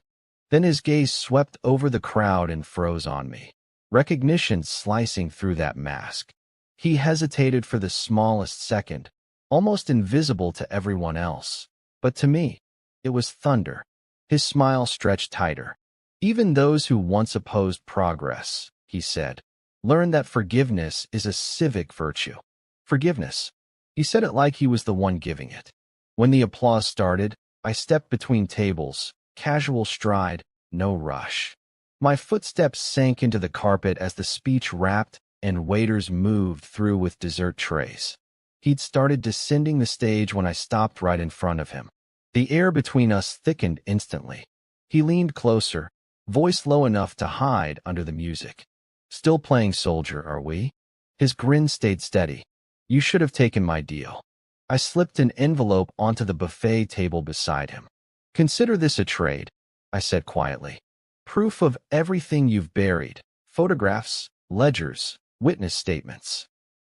Then his gaze swept over the crowd and froze on me, recognition slicing through that mask. He hesitated for the smallest second, almost invisible to everyone else. But to me, it was thunder. His smile stretched tighter. "Even those who once opposed progress," he said, "learn that forgiveness is a civic virtue." Forgiveness. He said it like he was the one giving it. When the applause started, I stepped between tables, casual stride, no rush. My footsteps sank into the carpet as the speech wrapped and waiters moved through with dessert trays. He'd started descending the stage when I stopped right in front of him. The air between us thickened instantly. He leaned closer, voice low enough to hide under the music. "Still playing soldier, are we?" His grin stayed steady. "You should have taken my deal." I slipped an envelope onto the buffet table beside him. "Consider this a trade," I said quietly. "Proof of everything you've buried. Photographs, ledgers, witness statements.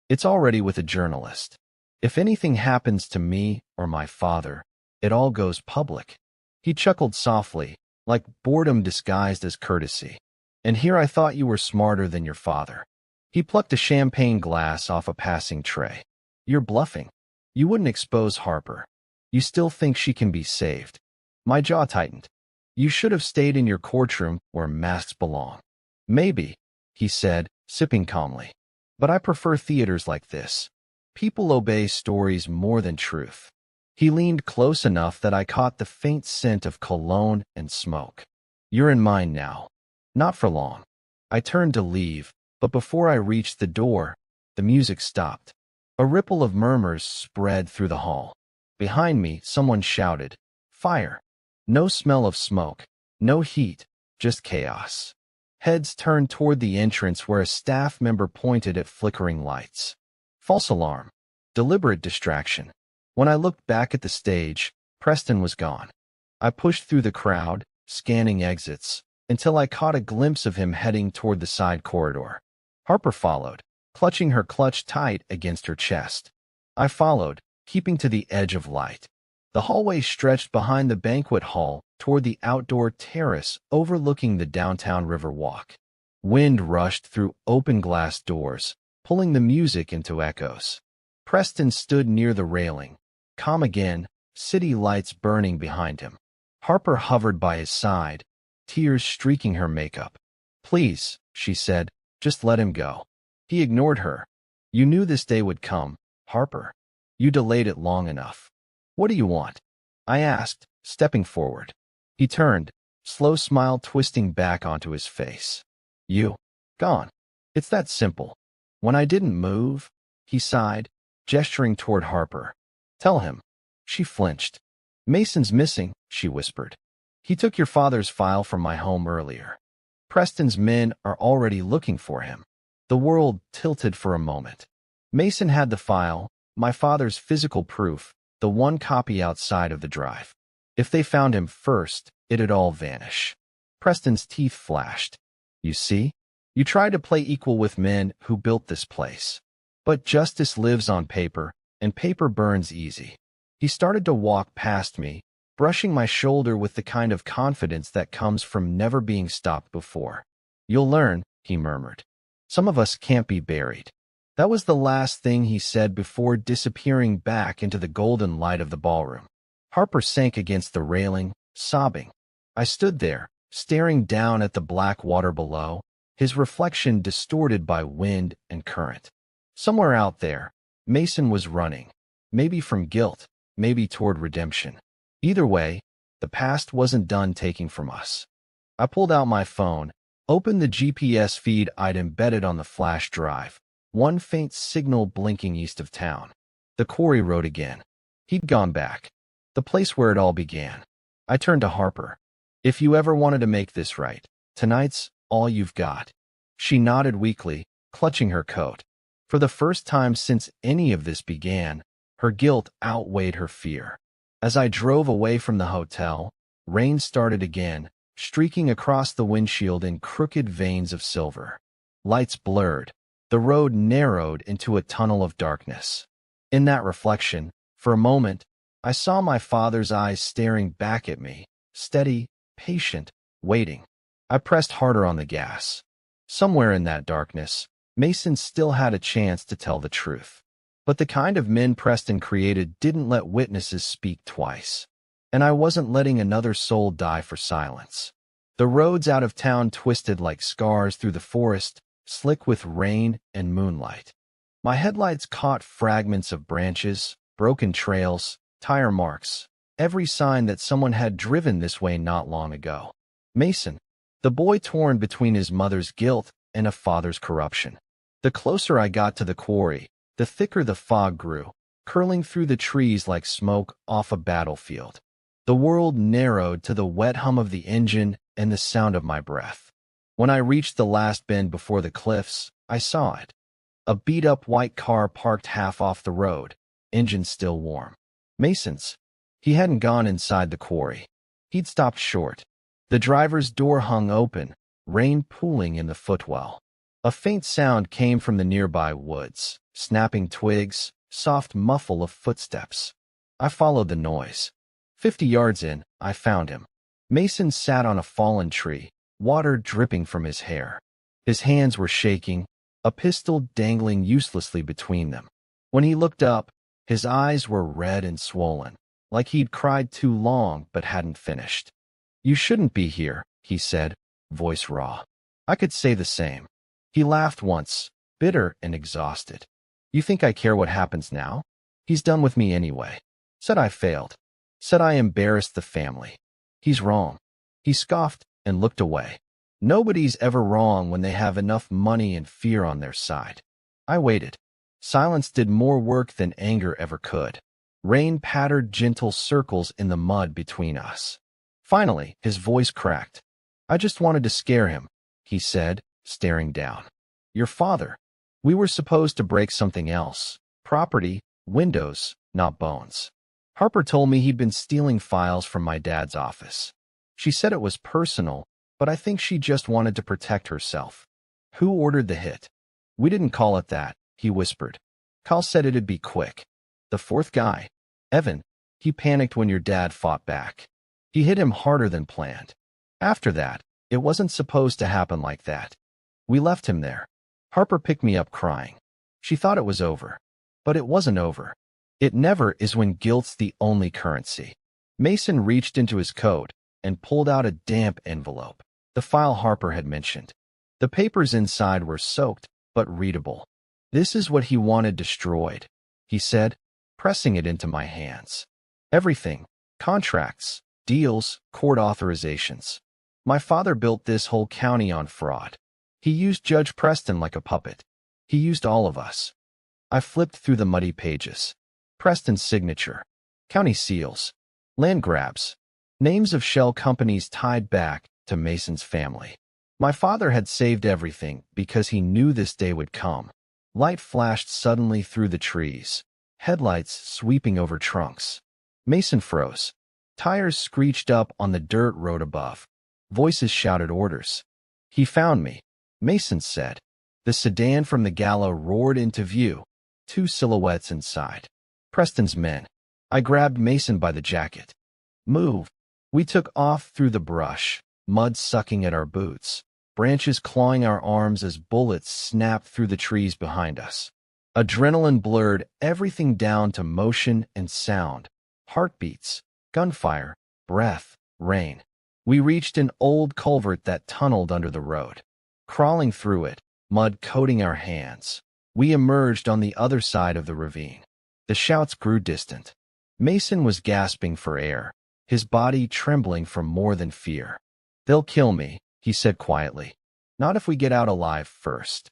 It's already with a journalist. If anything happens to me or my father, it all goes public." He chuckled softly, like boredom disguised as courtesy. "And here I thought you were smarter than your father." He plucked a champagne glass off a passing tray. "You're bluffing. You wouldn't expose Harper. You still think she can be saved." My jaw tightened. "You should have stayed in your courtroom where masks belong." "Maybe," he said, sipping calmly. "But I prefer theaters like this. People obey stories more than truth." He leaned close enough that I caught the faint scent of cologne and smoke. "You're in mine now." "Not for long." I turned to leave, but before I reached the door, the music stopped. A ripple of murmurs spread through the hall. Behind me, someone shouted, "Fire!" No smell of smoke, no heat, just chaos. Heads turned toward the entrance where a staff member pointed at flickering lights. False alarm. Deliberate distraction. When I looked back at the stage, Preston was gone. I pushed through the crowd, scanning exits, until I caught a glimpse of him heading toward the side corridor. Harper followed, clutching her clutch tight against her chest. I followed, keeping to the edge of light. The hallway stretched behind the banquet hall toward the outdoor terrace overlooking the downtown river walk. Wind rushed through open glass doors, pulling the music into echoes. Preston stood near the railing, calm again, city lights burning behind him. Harper hovered by his side, tears streaking her makeup. "Please," she said, "just let him go." He ignored her. "You knew this day would come, Harper. You delayed it long enough." "What do you want?" I asked, stepping forward. He turned, slow smile twisting back onto his face. "You. Gone. It's that simple." When I didn't move, he sighed, gesturing toward Harper. "Tell him." She flinched. "Mason's missing," she whispered. "He took your father's file from my home earlier. Preston's men are already looking for him." The world tilted for a moment. Mason had the file, my father's physical proof, the one copy outside of the drive. If they found him first, it'd all vanish. Preston's teeth flashed. "You see? You tried to play equal with men who built this place. But justice lives on paper, and paper burns easy." He started to walk past me, brushing my shoulder with the kind of confidence that comes from never being stopped before. "You'll learn," he murmured. "Some of us can't be buried." That was the last thing he said before disappearing back into the golden light of the ballroom. Harper sank against the railing, sobbing. I stood there, staring down at the black water below, his reflection distorted by wind and current. Somewhere out there, Mason was running, maybe from guilt, maybe toward redemption. Either way, the past wasn't done taking from us. I pulled out my phone, opened the GPS feed I'd embedded on the flash drive. One faint signal blinking east of town. The quarry road again. He'd gone back. The place where it all began. I turned to Harper. If you ever wanted to make this right, tonight's all you've got. She nodded weakly, clutching her coat. For the first time since any of this began, her guilt outweighed her fear. As I drove away from the hotel, rain started again, streaking across the windshield in crooked veins of silver. Lights blurred. The road narrowed into a tunnel of darkness. In that reflection, for a moment, I saw my father's eyes staring back at me, steady, patient, waiting. I pressed harder on the gas. Somewhere in that darkness, Mason still had a chance to tell the truth. But the kind of men Preston created didn't let witnesses speak twice. And I wasn't letting another soul die for silence. The roads out of town twisted like scars through the forest, slick with rain and moonlight. My headlights caught fragments of branches, broken trails, tire marks, every sign that someone had driven this way not long ago. Mason, the boy torn between his mother's guilt and a father's corruption. The closer I got to the quarry, the thicker the fog grew, curling through the trees like smoke off a battlefield. The world narrowed to the wet hum of the engine and the sound of my breath. When I reached the last bend before the cliffs, I saw it. A beat-up white car parked half off the road, engine still warm. Mason's. He hadn't gone inside the quarry. He'd stopped short. The driver's door hung open, rain pooling in the footwell. A faint sound came from the nearby woods, snapping twigs, soft muffle of footsteps. I followed the noise. 50 yards in, I found him. Mason sat on a fallen tree, water dripping from his hair. His hands were shaking, a pistol dangling uselessly between them. When he looked up, his eyes were red and swollen, like he'd cried too long but hadn't finished. "You shouldn't be here," he said, voice raw. I could say the same. He laughed once, bitter and exhausted. "You think I care what happens now? He's done with me anyway." Said I failed. Said I embarrassed the family. He's wrong. He scoffed and looked away. Nobody's ever wrong when they have enough money and fear on their side. I waited. Silence did more work than anger ever could. Rain pattered gentle circles in the mud between us. Finally, his voice cracked. "I just wanted to scare him," he said, staring down. "Your father. We were supposed to break something else. Property, windows, not bones. Harper told me he'd been stealing files from my dad's office. She said it was personal, but I think she just wanted to protect herself." "Who ordered the hit?" "We didn't call it that," he whispered. "Carl said it'd be quick." "The fourth guy. Evan. He panicked when your dad fought back. He hit him harder than planned. After that, it wasn't supposed to happen like that. We left him there. Harper picked me up crying. She thought it was over. But it wasn't over. It never is when guilt's the only currency." Mason reached into his coat and pulled out a damp envelope, the file Harper had mentioned. The papers inside were soaked, but readable. "This is what he wanted destroyed," he said, pressing it into my hands. "Everything. Contracts, deals, court authorizations. My father built this whole county on fraud. He used Judge Preston like a puppet. He used all of us." I flipped through the muddy pages. Preston's signature. County seals. Land grabs. Names of shell companies tied back to Mason's family. My father had saved everything because he knew this day would come. Light flashed suddenly through the trees, headlights sweeping over trunks. Mason froze. Tires screeched up on the dirt road above. Voices shouted orders. "He found me," Mason said. The sedan from the gala roared into view, 2 silhouettes inside. Preston's men. I grabbed Mason by the jacket. "Move." We took off through the brush, mud sucking at our boots, branches clawing our arms as bullets snapped through the trees behind us. Adrenaline blurred everything down to motion and sound, heartbeats, gunfire, breath, rain. We reached an old culvert that tunneled under the road. Crawling through it, mud coating our hands, we emerged on the other side of the ravine. The shouts grew distant. Mason was gasping for air, his body trembling from more than fear. They'll kill me, he said quietly. Not if we get out alive first.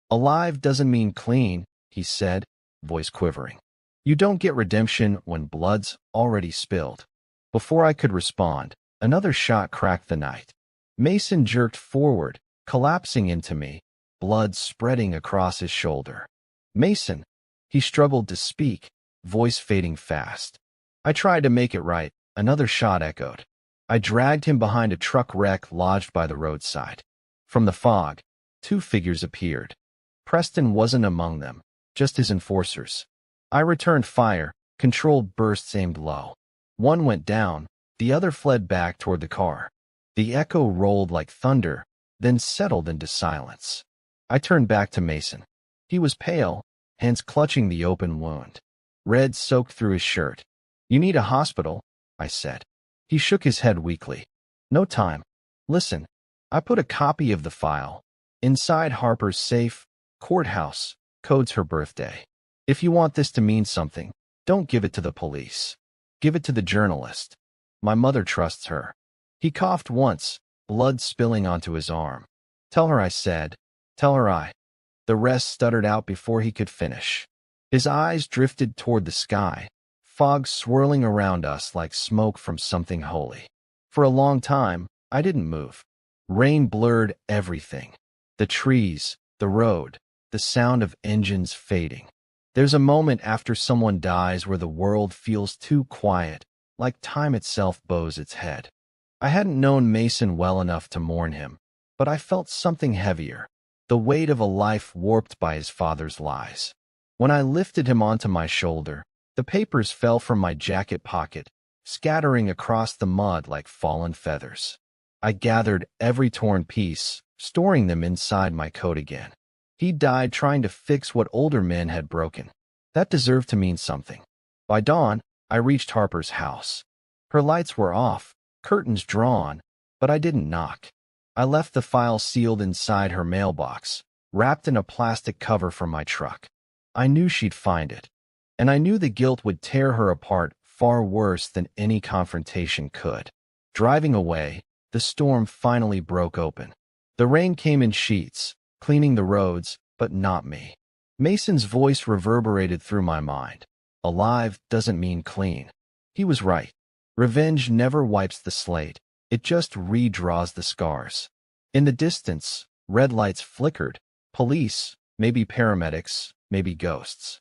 Alive doesn't mean clean, he said, voice quivering. You don't get redemption when blood's already spilled. Before I could respond, another shot cracked the night. Mason jerked forward, collapsing into me, blood spreading across his shoulder. Mason! He struggled to speak, voice fading fast. I tried to make it right. Another shot echoed. I dragged him behind a truck wreck lodged by the roadside. From the fog, two figures appeared. Preston wasn't among them, just his enforcers. I returned fire, controlled bursts aimed low. One went down, the other fled back toward the car. The echo rolled like thunder, then settled into silence. I turned back to Mason. He was pale, hands clutching the open wound. Red soaked through his shirt. You need a hospital, I said. He shook his head weakly. No time. Listen, I put a copy of the file. Inside Harper's safe, courthouse, codes her birthday. If you want this to mean something, don't give it to the police. Give it to the journalist. My mother trusts her. He coughed once, blood spilling onto his arm. Tell her I said. Tell her I. The rest stuttered out before he could finish. His eyes drifted toward the sky, fog swirling around us like smoke from something holy. For a long time, I didn't move. Rain blurred everything. The trees, the road, the sound of engines fading. There's a moment after someone dies where the world feels too quiet, like time itself bows its head. I hadn't known Mason well enough to mourn him, but I felt something heavier, the weight of a life warped by his father's lies. When I lifted him onto my shoulder, the papers fell from my jacket pocket, scattering across the mud like fallen feathers. I gathered every torn piece, storing them inside my coat again. He died trying to fix what older men had broken. That deserved to mean something. By dawn, I reached Harper's house. Her lights were off, curtains drawn, but I didn't knock. I left the file sealed inside her mailbox, wrapped in a plastic cover from my truck. I knew she'd find it, and I knew the guilt would tear her apart far worse than any confrontation could. Driving away, the storm finally broke open. The rain came in sheets, cleaning the roads, but not me. Mason's voice reverberated through my mind. Alive doesn't mean clean. He was right. Revenge never wipes the slate. It just redraws the scars. In the distance, red lights flickered. Police, maybe paramedics, maybe ghosts.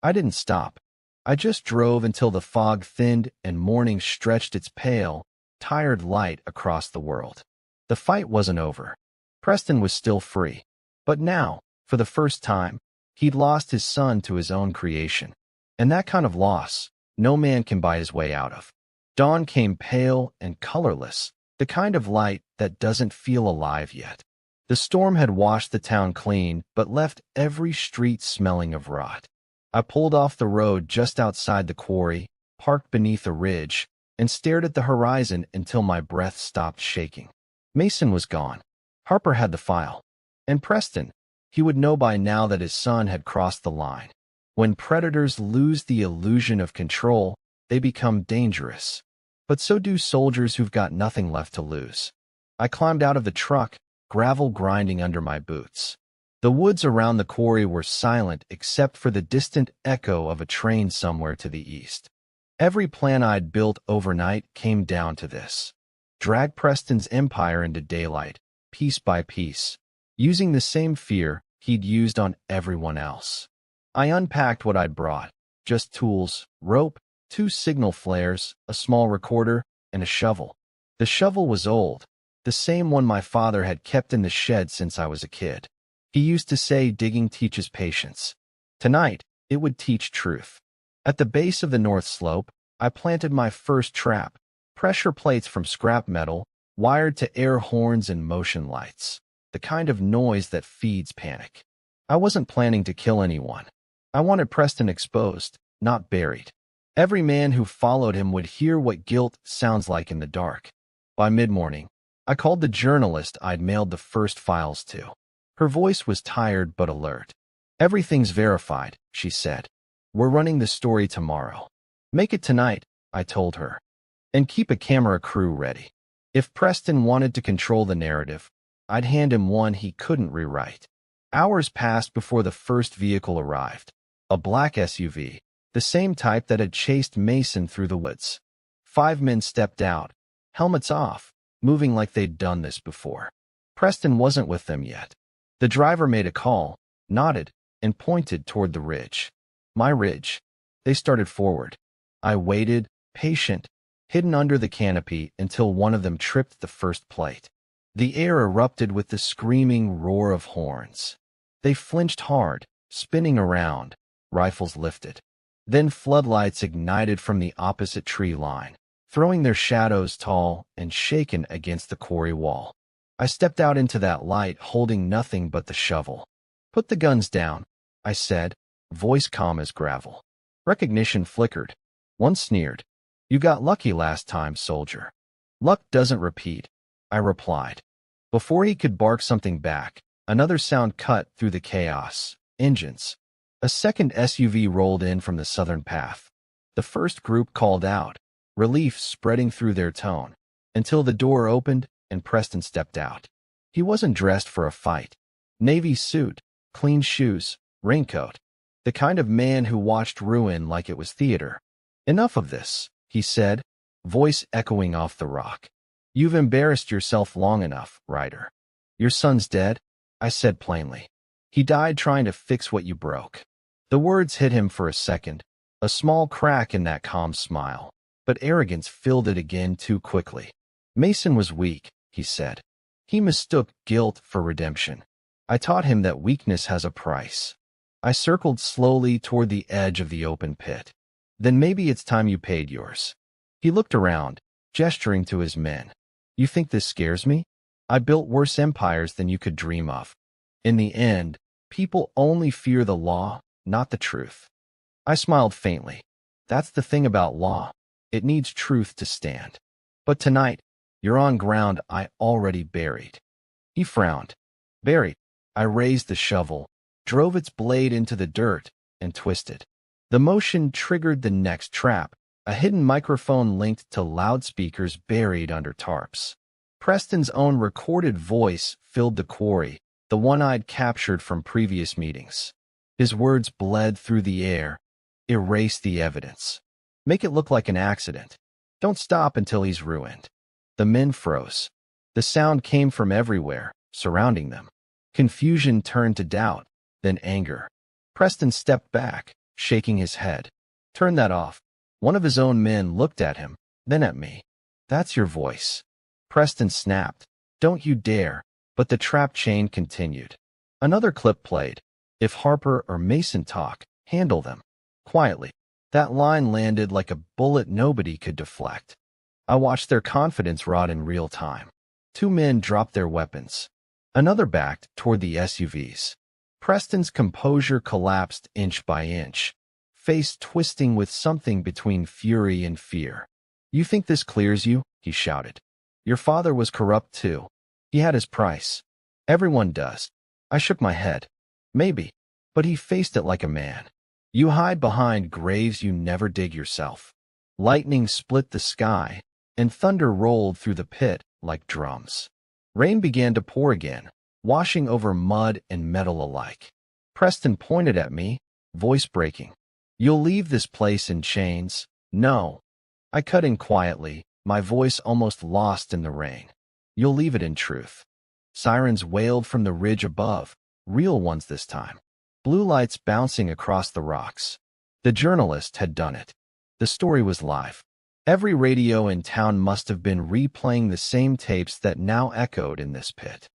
I didn't stop. I just drove until the fog thinned and morning stretched its pale, tired light across the world. The fight wasn't over. Preston was still free. But now, for the first time, he'd lost his son to his own creation. And that kind of loss, no man can buy his way out of. Dawn came pale and colorless, the kind of light that doesn't feel alive yet. The storm had washed the town clean, but left every street smelling of rot. I pulled off the road just outside the quarry, parked beneath a ridge, and stared at the horizon until my breath stopped shaking. Mason was gone. Harper had the file. And Preston, he would know by now that his son had crossed the line. When predators lose the illusion of control, they become dangerous. But so do soldiers who've got nothing left to lose. I climbed out of the truck, gravel grinding under my boots. The woods around the quarry were silent except for the distant echo of a train somewhere to the east. Every plan I'd built overnight came down to this. Drag Preston's empire into daylight, piece by piece, using the same fear he'd used on everyone else. I unpacked what I'd brought, just tools, rope, 2 signal flares, a small recorder, and a shovel. The shovel was old, the same one my father had kept in the shed since I was a kid. He used to say digging teaches patience. Tonight, it would teach truth. At the base of the north slope, I planted my first trap, pressure plates from scrap metal, wired to air horns and motion lights, the kind of noise that feeds panic. I wasn't planning to kill anyone. I wanted Preston exposed, not buried. Every man who followed him would hear what guilt sounds like in the dark. By mid-morning, I called the journalist I'd mailed the first files to. Her voice was tired but alert. "Everything's verified," she said. "We're running the story tomorrow." "Make it tonight," I told her. "And keep a camera crew ready." If Preston wanted to control the narrative, I'd hand him one he couldn't rewrite. Hours passed before the first vehicle arrived. A black SUV, the same type that had chased Mason through the woods. 5 men stepped out, helmets off, moving like they'd done this before. Preston wasn't with them yet. The driver made a call, nodded, and pointed toward the ridge. My ridge. They started forward. I waited, patient, hidden under the canopy until one of them tripped the first plate. The air erupted with the screaming roar of horns. They flinched hard, spinning around, rifles lifted. Then floodlights ignited from the opposite tree line, throwing their shadows tall and shaken against the quarry wall. I stepped out into that light holding nothing but the shovel. "Put the guns down," I said, voice calm as gravel. Recognition flickered. One sneered. "You got lucky last time, soldier." "Luck doesn't repeat," I replied. Before he could bark something back, another sound cut through the chaos. Engines. A second SUV rolled in from the southern path. The first group called out, relief spreading through their tone, until the door opened and Preston stepped out. He wasn't dressed for a fight. Navy suit, clean shoes, raincoat. The kind of man who watched ruin like it was theater. "Enough of this," he said, voice echoing off the rock. "You've embarrassed yourself long enough, Ryder. Your son's dead," I said plainly. "He died trying to fix what you broke." The words hit him for a second, a small crack in that calm smile, but arrogance filled it again too quickly. "Mason was weak," he said. "He mistook guilt for redemption. I taught him that weakness has a price." I circled slowly toward the edge of the open pit. "Then maybe it's time you paid yours." He looked around, gesturing to his men. "You think this scares me? I built worse empires than you could dream of. In the end, people only fear the law, not the truth." I smiled faintly. "That's the thing about law. It needs truth to stand. But tonight, you're on ground I already buried." He frowned. "Buried." I raised the shovel, drove its blade into the dirt, and twisted. The motion triggered the next trap, a hidden microphone linked to loudspeakers buried under tarps. Preston's own recorded voice filled the quarry, the one I'd captured from previous meetings. His words bled through the air. "Erase the evidence. Make it look like an accident. Don't stop until he's ruined." The men froze. The sound came from everywhere, surrounding them. Confusion turned to doubt, then anger. Preston stepped back, shaking his head. "Turn that off." One of his own men looked at him, then at me. "That's your voice." Preston snapped. "Don't you dare." But the trap chain continued. Another clip played. "If Harper or Mason talk, handle them. Quietly." That line landed like a bullet nobody could deflect. I watched their confidence rot in real time. 2 men dropped their weapons. Another backed toward the SUVs. Preston's composure collapsed inch by inch, face twisting with something between fury and fear. "You think this clears you?" he shouted. "Your father was corrupt too. He had his price. Everyone does." I shook my head. "Maybe. But he faced it like a man. You hide behind graves you never dig yourself." Lightning split the sky, and thunder rolled through the pit like drums. Rain began to pour again, washing over mud and metal alike. Preston pointed at me, voice breaking. "You'll leave this place in chains." "No." I cut in quietly, my voice almost lost in the rain. "You'll leave it in truth." Sirens wailed from the ridge above, real ones this time. Blue lights bouncing across the rocks. The journalist had done it. The story was live. Every radio in town must have been replaying the same tapes that now echoed in this pit.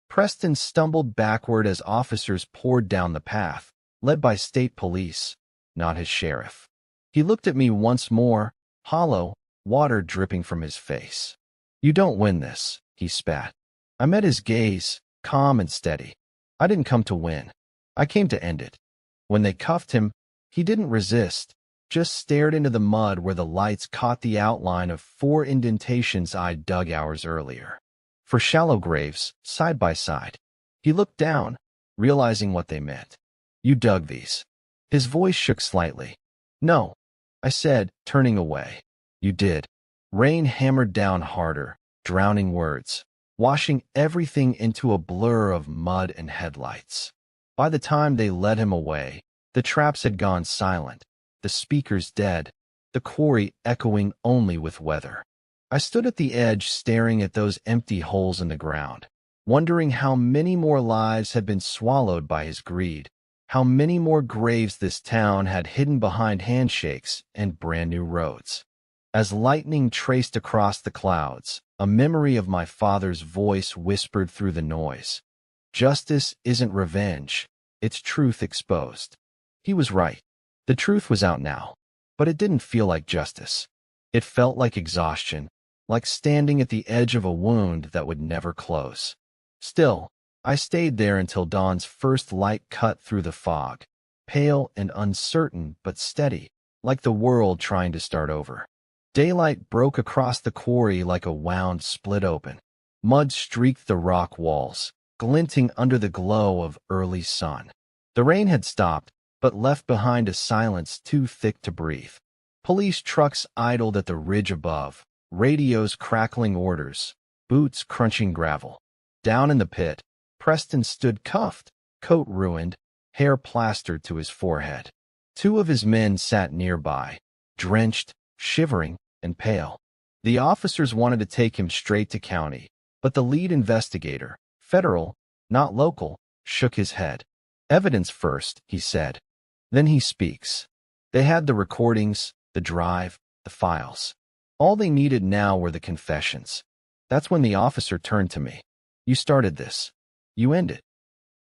Preston stumbled backward as officers poured down the path, led by state police, not his sheriff. He looked at me once more, hollow, water dripping from his face. "You don't win this," he spat. I met his gaze, calm and steady. "I didn't come to win. I came to end it." When they cuffed him, he didn't resist, just stared into the mud where the lights caught the outline of 4 indentations I'd dug hours earlier. For shallow graves, side by side. He looked down, realizing what they meant. "You dug these." His voice shook slightly. "No," I said, turning away. "You did." Rain hammered down harder, drowning words, washing everything into a blur of mud and headlights. By the time they led him away, the traps had gone silent, the speakers dead, the quarry echoing only with weather. I stood at the edge staring at those empty holes in the ground, wondering how many more lives had been swallowed by his greed, how many more graves this town had hidden behind handshakes and brand new roads. As lightning traced across the clouds, a memory of my father's voice whispered through the noise. Justice isn't revenge, it's truth exposed. He was right. The truth was out now, but it didn't feel like justice. It felt like exhaustion, like standing at the edge of a wound that would never close. Still, I stayed there until dawn's first light cut through the fog, pale and uncertain but steady, like the world trying to start over. Daylight broke across the quarry like a wound split open. Mud streaked the rock walls, glinting under the glow of early sun. The rain had stopped, but left behind a silence too thick to breathe. Police trucks idled at the ridge above, radios crackling orders, boots crunching gravel. Down in the pit, Preston stood cuffed, coat ruined, hair plastered to his forehead. Two of his men sat nearby, drenched, shivering, and pale. The officers wanted to take him straight to county, but the lead investigator, federal, not local, shook his head. Evidence first, he said. Then he speaks. They had the recordings, the drive, the files. All they needed now were the confessions. That's when the officer turned to me. You started this. You end it.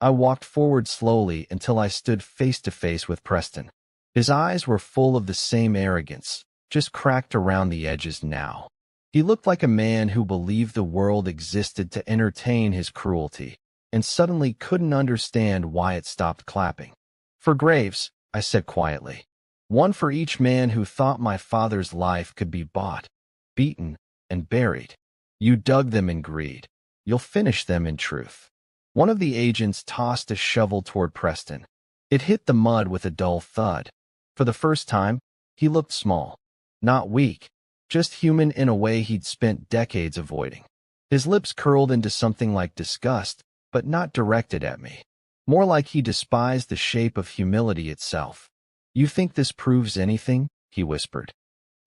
I walked forward slowly until I stood face to face with Preston. His eyes were full of the same arrogance, just cracked around the edges now. He looked like a man who believed the world existed to entertain his cruelty, and suddenly couldn't understand why it stopped clapping. For graves, I said quietly. One for each man who thought my father's life could be bought, beaten, and buried. You dug them in greed. You'll finish them in truth. One of the agents tossed a shovel toward Preston. It hit the mud with a dull thud. For the first time, he looked small. Not weak, just human in a way he'd spent decades avoiding. His lips curled into something like disgust, but not directed at me. More like he despised the shape of humility itself. You think this proves anything? He whispered.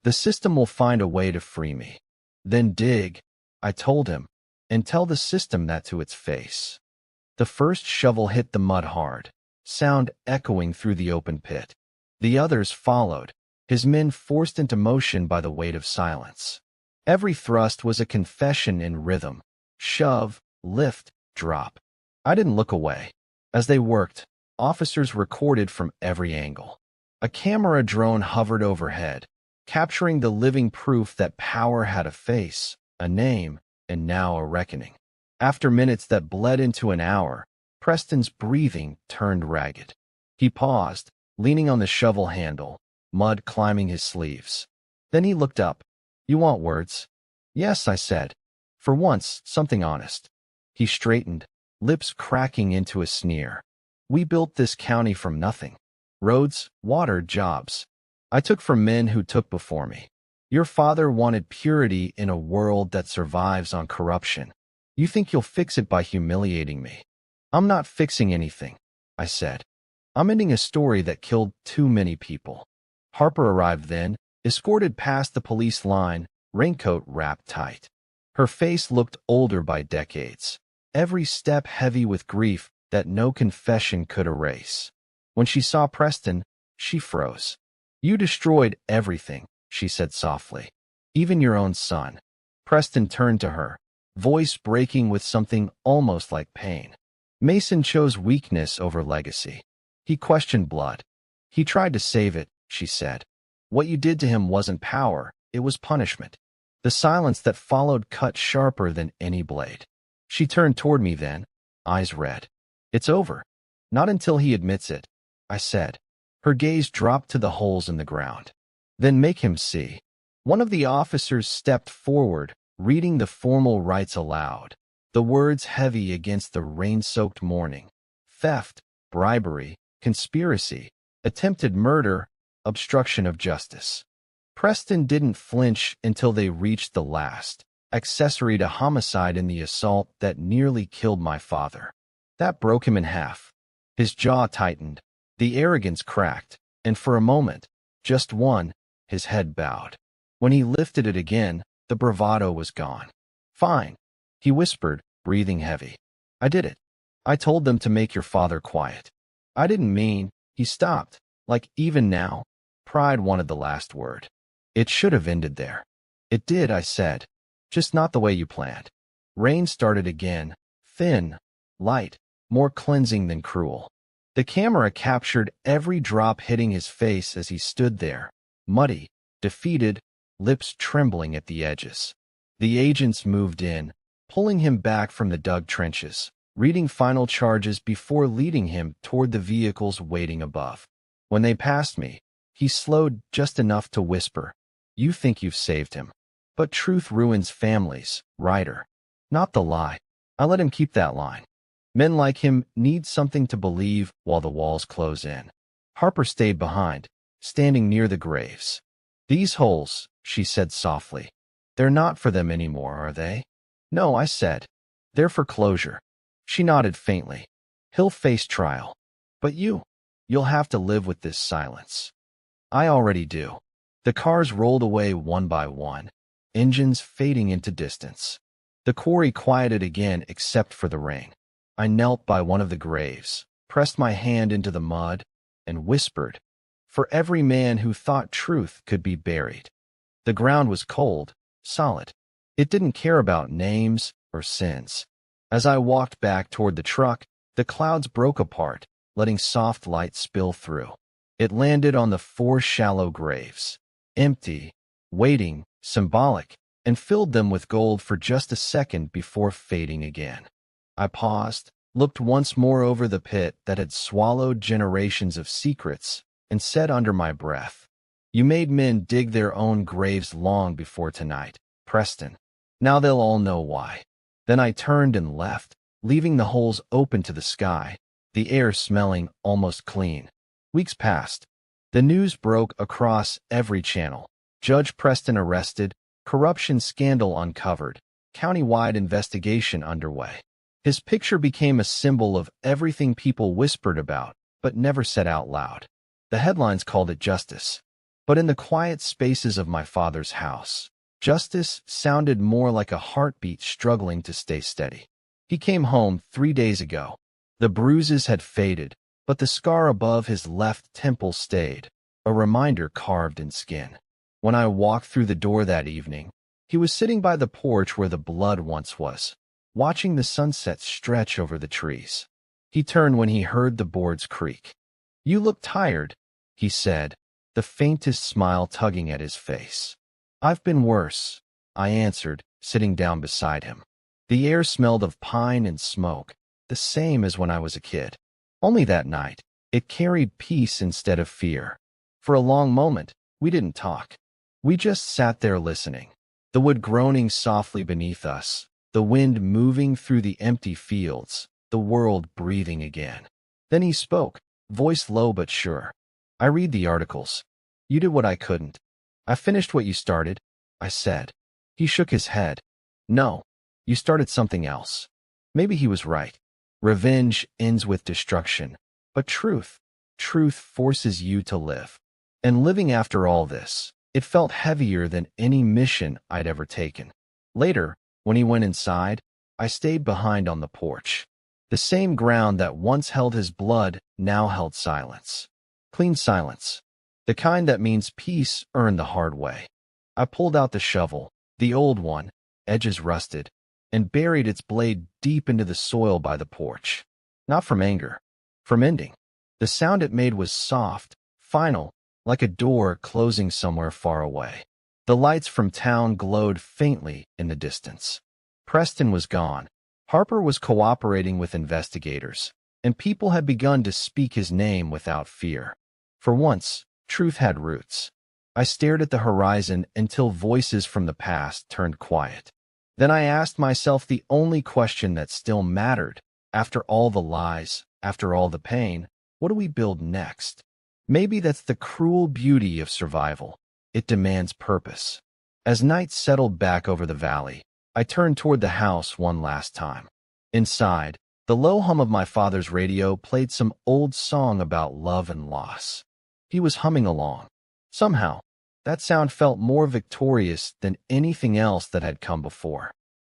The system will find a way to free me. Then dig, I told him, and tell the system that to its face. The first shovel hit the mud hard, sound echoing through the open pit. The others followed, his men forced into motion by the weight of silence. Every thrust was a confession in rhythm. Shove, lift, drop. I didn't look away. As they worked, officers recorded from every angle. A camera drone hovered overhead, capturing the living proof that power had a face, a name, and now a reckoning. After minutes that bled into an hour, Preston's breathing turned ragged. He paused, leaning on the shovel handle, mud climbing his sleeves. Then he looked up. You want words? Yes, I said. For once, something honest. He straightened, lips cracking into a sneer. We built this county from nothing. Roads, water, jobs. I took from men who took before me. Your father wanted purity in a world that survives on corruption. You think you'll fix it by humiliating me. I'm not fixing anything, I said. I'm ending a story that killed too many people. Harper arrived then, escorted past the police line, raincoat wrapped tight. Her face looked older by decades, every step heavy with grief that no confession could erase. When she saw Preston, she froze. You destroyed everything, she said softly. Even your own son. Preston turned to her, voice breaking with something almost like pain. Mason chose weakness over legacy. He questioned blood. He tried to save it, she said. What you did to him wasn't power, it was punishment. The silence that followed cut sharper than any blade. She turned toward me then, eyes red. It's over. Not until he admits it, I said. Her gaze dropped to the holes in the ground. Then make him see. One of the officers stepped forward, reading the formal rites aloud, the words heavy against the rain-soaked morning. Theft, bribery, conspiracy, attempted murder, obstruction of justice. Preston didn't flinch until they reached the last. accessory to homicide in the assault that nearly killed my father. That broke him in half. His jaw tightened, the arrogance cracked, and for a moment, just one, his head bowed. When he lifted it again, the bravado was gone. Fine, he whispered, breathing heavy. I did it. I told them to make your father quiet. I didn't mean, he stopped, like even now. Pride wanted the last word. It should have ended there. It did, I said. Just not the way you planned. Rain started again, thin, light, more cleansing than cruel. The camera captured every drop hitting his face as he stood there, muddy, defeated, lips trembling at the edges. The agents moved in, pulling him back from the dug trenches, reading final charges before leading him toward the vehicles waiting above. When they passed me, he slowed just enough to whisper, "You think you've saved him. But truth ruins families, Ryder. Not the lie." I let him keep that line. Men like him need something to believe while the walls close in. Harper stayed behind, standing near the graves. "These holes," she said softly. "They're not for them anymore, are they?" "No," I said. "They're for closure." She nodded faintly. "He'll face trial. But you'll have to live with this silence." "I already do." The cars rolled away one by one, engines fading into distance. The quarry quieted again except for the rain. I knelt by one of the graves, pressed my hand into the mud, and whispered, "For every man who thought truth could be buried." The ground was cold, solid. It didn't care about names or sins. As I walked back toward the truck, the clouds broke apart, letting soft light spill through. It landed on the 4 shallow graves, empty, waiting, symbolic, and filled them with gold for just a second before fading again. I paused, looked once more over the pit that had swallowed generations of secrets, and said under my breath, "You made men dig their own graves long before tonight, Preston. Now they'll all know why." Then I turned and left, leaving the holes open to the sky, the air smelling almost clean. Weeks passed. The news broke across every channel. Judge Preston arrested, corruption scandal uncovered, county-wide investigation underway. His picture became a symbol of everything people whispered about, but never said out loud. The headlines called it justice. But in the quiet spaces of my father's house, justice sounded more like a heartbeat struggling to stay steady. He came home 3 days ago. The bruises had faded, but the scar above his left temple stayed, a reminder carved in skin. When I walked through the door that evening, he was sitting by the porch where the blood once was, watching the sunset stretch over the trees. He turned when he heard the boards creak. "You look tired," he said, the faintest smile tugging at his face. "I've been worse," I answered, sitting down beside him. The air smelled of pine and smoke, the same as when I was a kid. Only that night, it carried peace instead of fear. For a long moment, we didn't talk. We just sat there listening, the wood groaning softly beneath us, the wind moving through the empty fields, the world breathing again. Then he spoke, voice low but sure. "I read the articles. You did what I couldn't. I finished what you started," I said. He shook his head. "No, you started something else." Maybe he was right. Revenge ends with destruction, but truth forces you to live. And living after all this, it felt heavier than any mission I'd ever taken. Later, when he went inside, I stayed behind on the porch. The same ground that once held his blood now held silence. Clean silence. The kind that means peace earned the hard way. I pulled out the shovel, the old one, edges rusted, and buried its blade deep into the soil by the porch. Not from anger, from ending. The sound it made was soft, final, like a door closing somewhere far away. The lights from town glowed faintly in the distance. Preston was gone. Harper was cooperating with investigators, and people had begun to speak his name without fear. For once, truth had roots. I stared at the horizon until voices from the past turned quiet. Then I asked myself the only question that still mattered. After all the lies, after all the pain, what do we build next? Maybe that's the cruel beauty of survival. It demands purpose. As night settled back over the valley, I turned toward the house one last time. Inside, the low hum of my father's radio played some old song about love and loss. He was humming along. Somehow, that sound felt more victorious than anything else that had come before.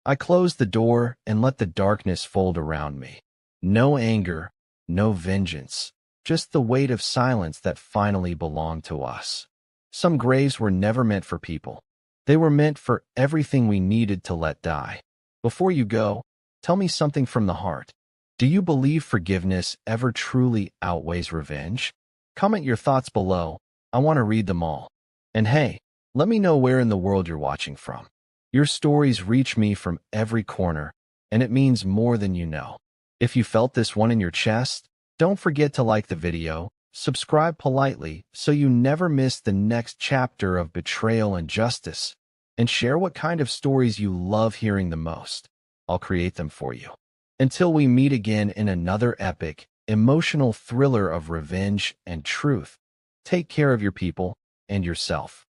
I closed the door and let the darkness fold around me. No anger, no vengeance, just the weight of silence that finally belonged to us. Some graves were never meant for people. They were meant for everything we needed to let die. Before you go, tell me something from the heart. Do you believe forgiveness ever truly outweighs revenge? Comment your thoughts below. I want to read them all. And hey, let me know where in the world you're watching from. Your stories reach me from every corner, and it means more than you know. If you felt this one in your chest, don't forget to like the video, subscribe politely so you never miss the next chapter of betrayal and justice, and share what kind of stories you love hearing the most. I'll create them for you. Until we meet again in another epic, emotional thriller of revenge and truth, take care of your people and yourself.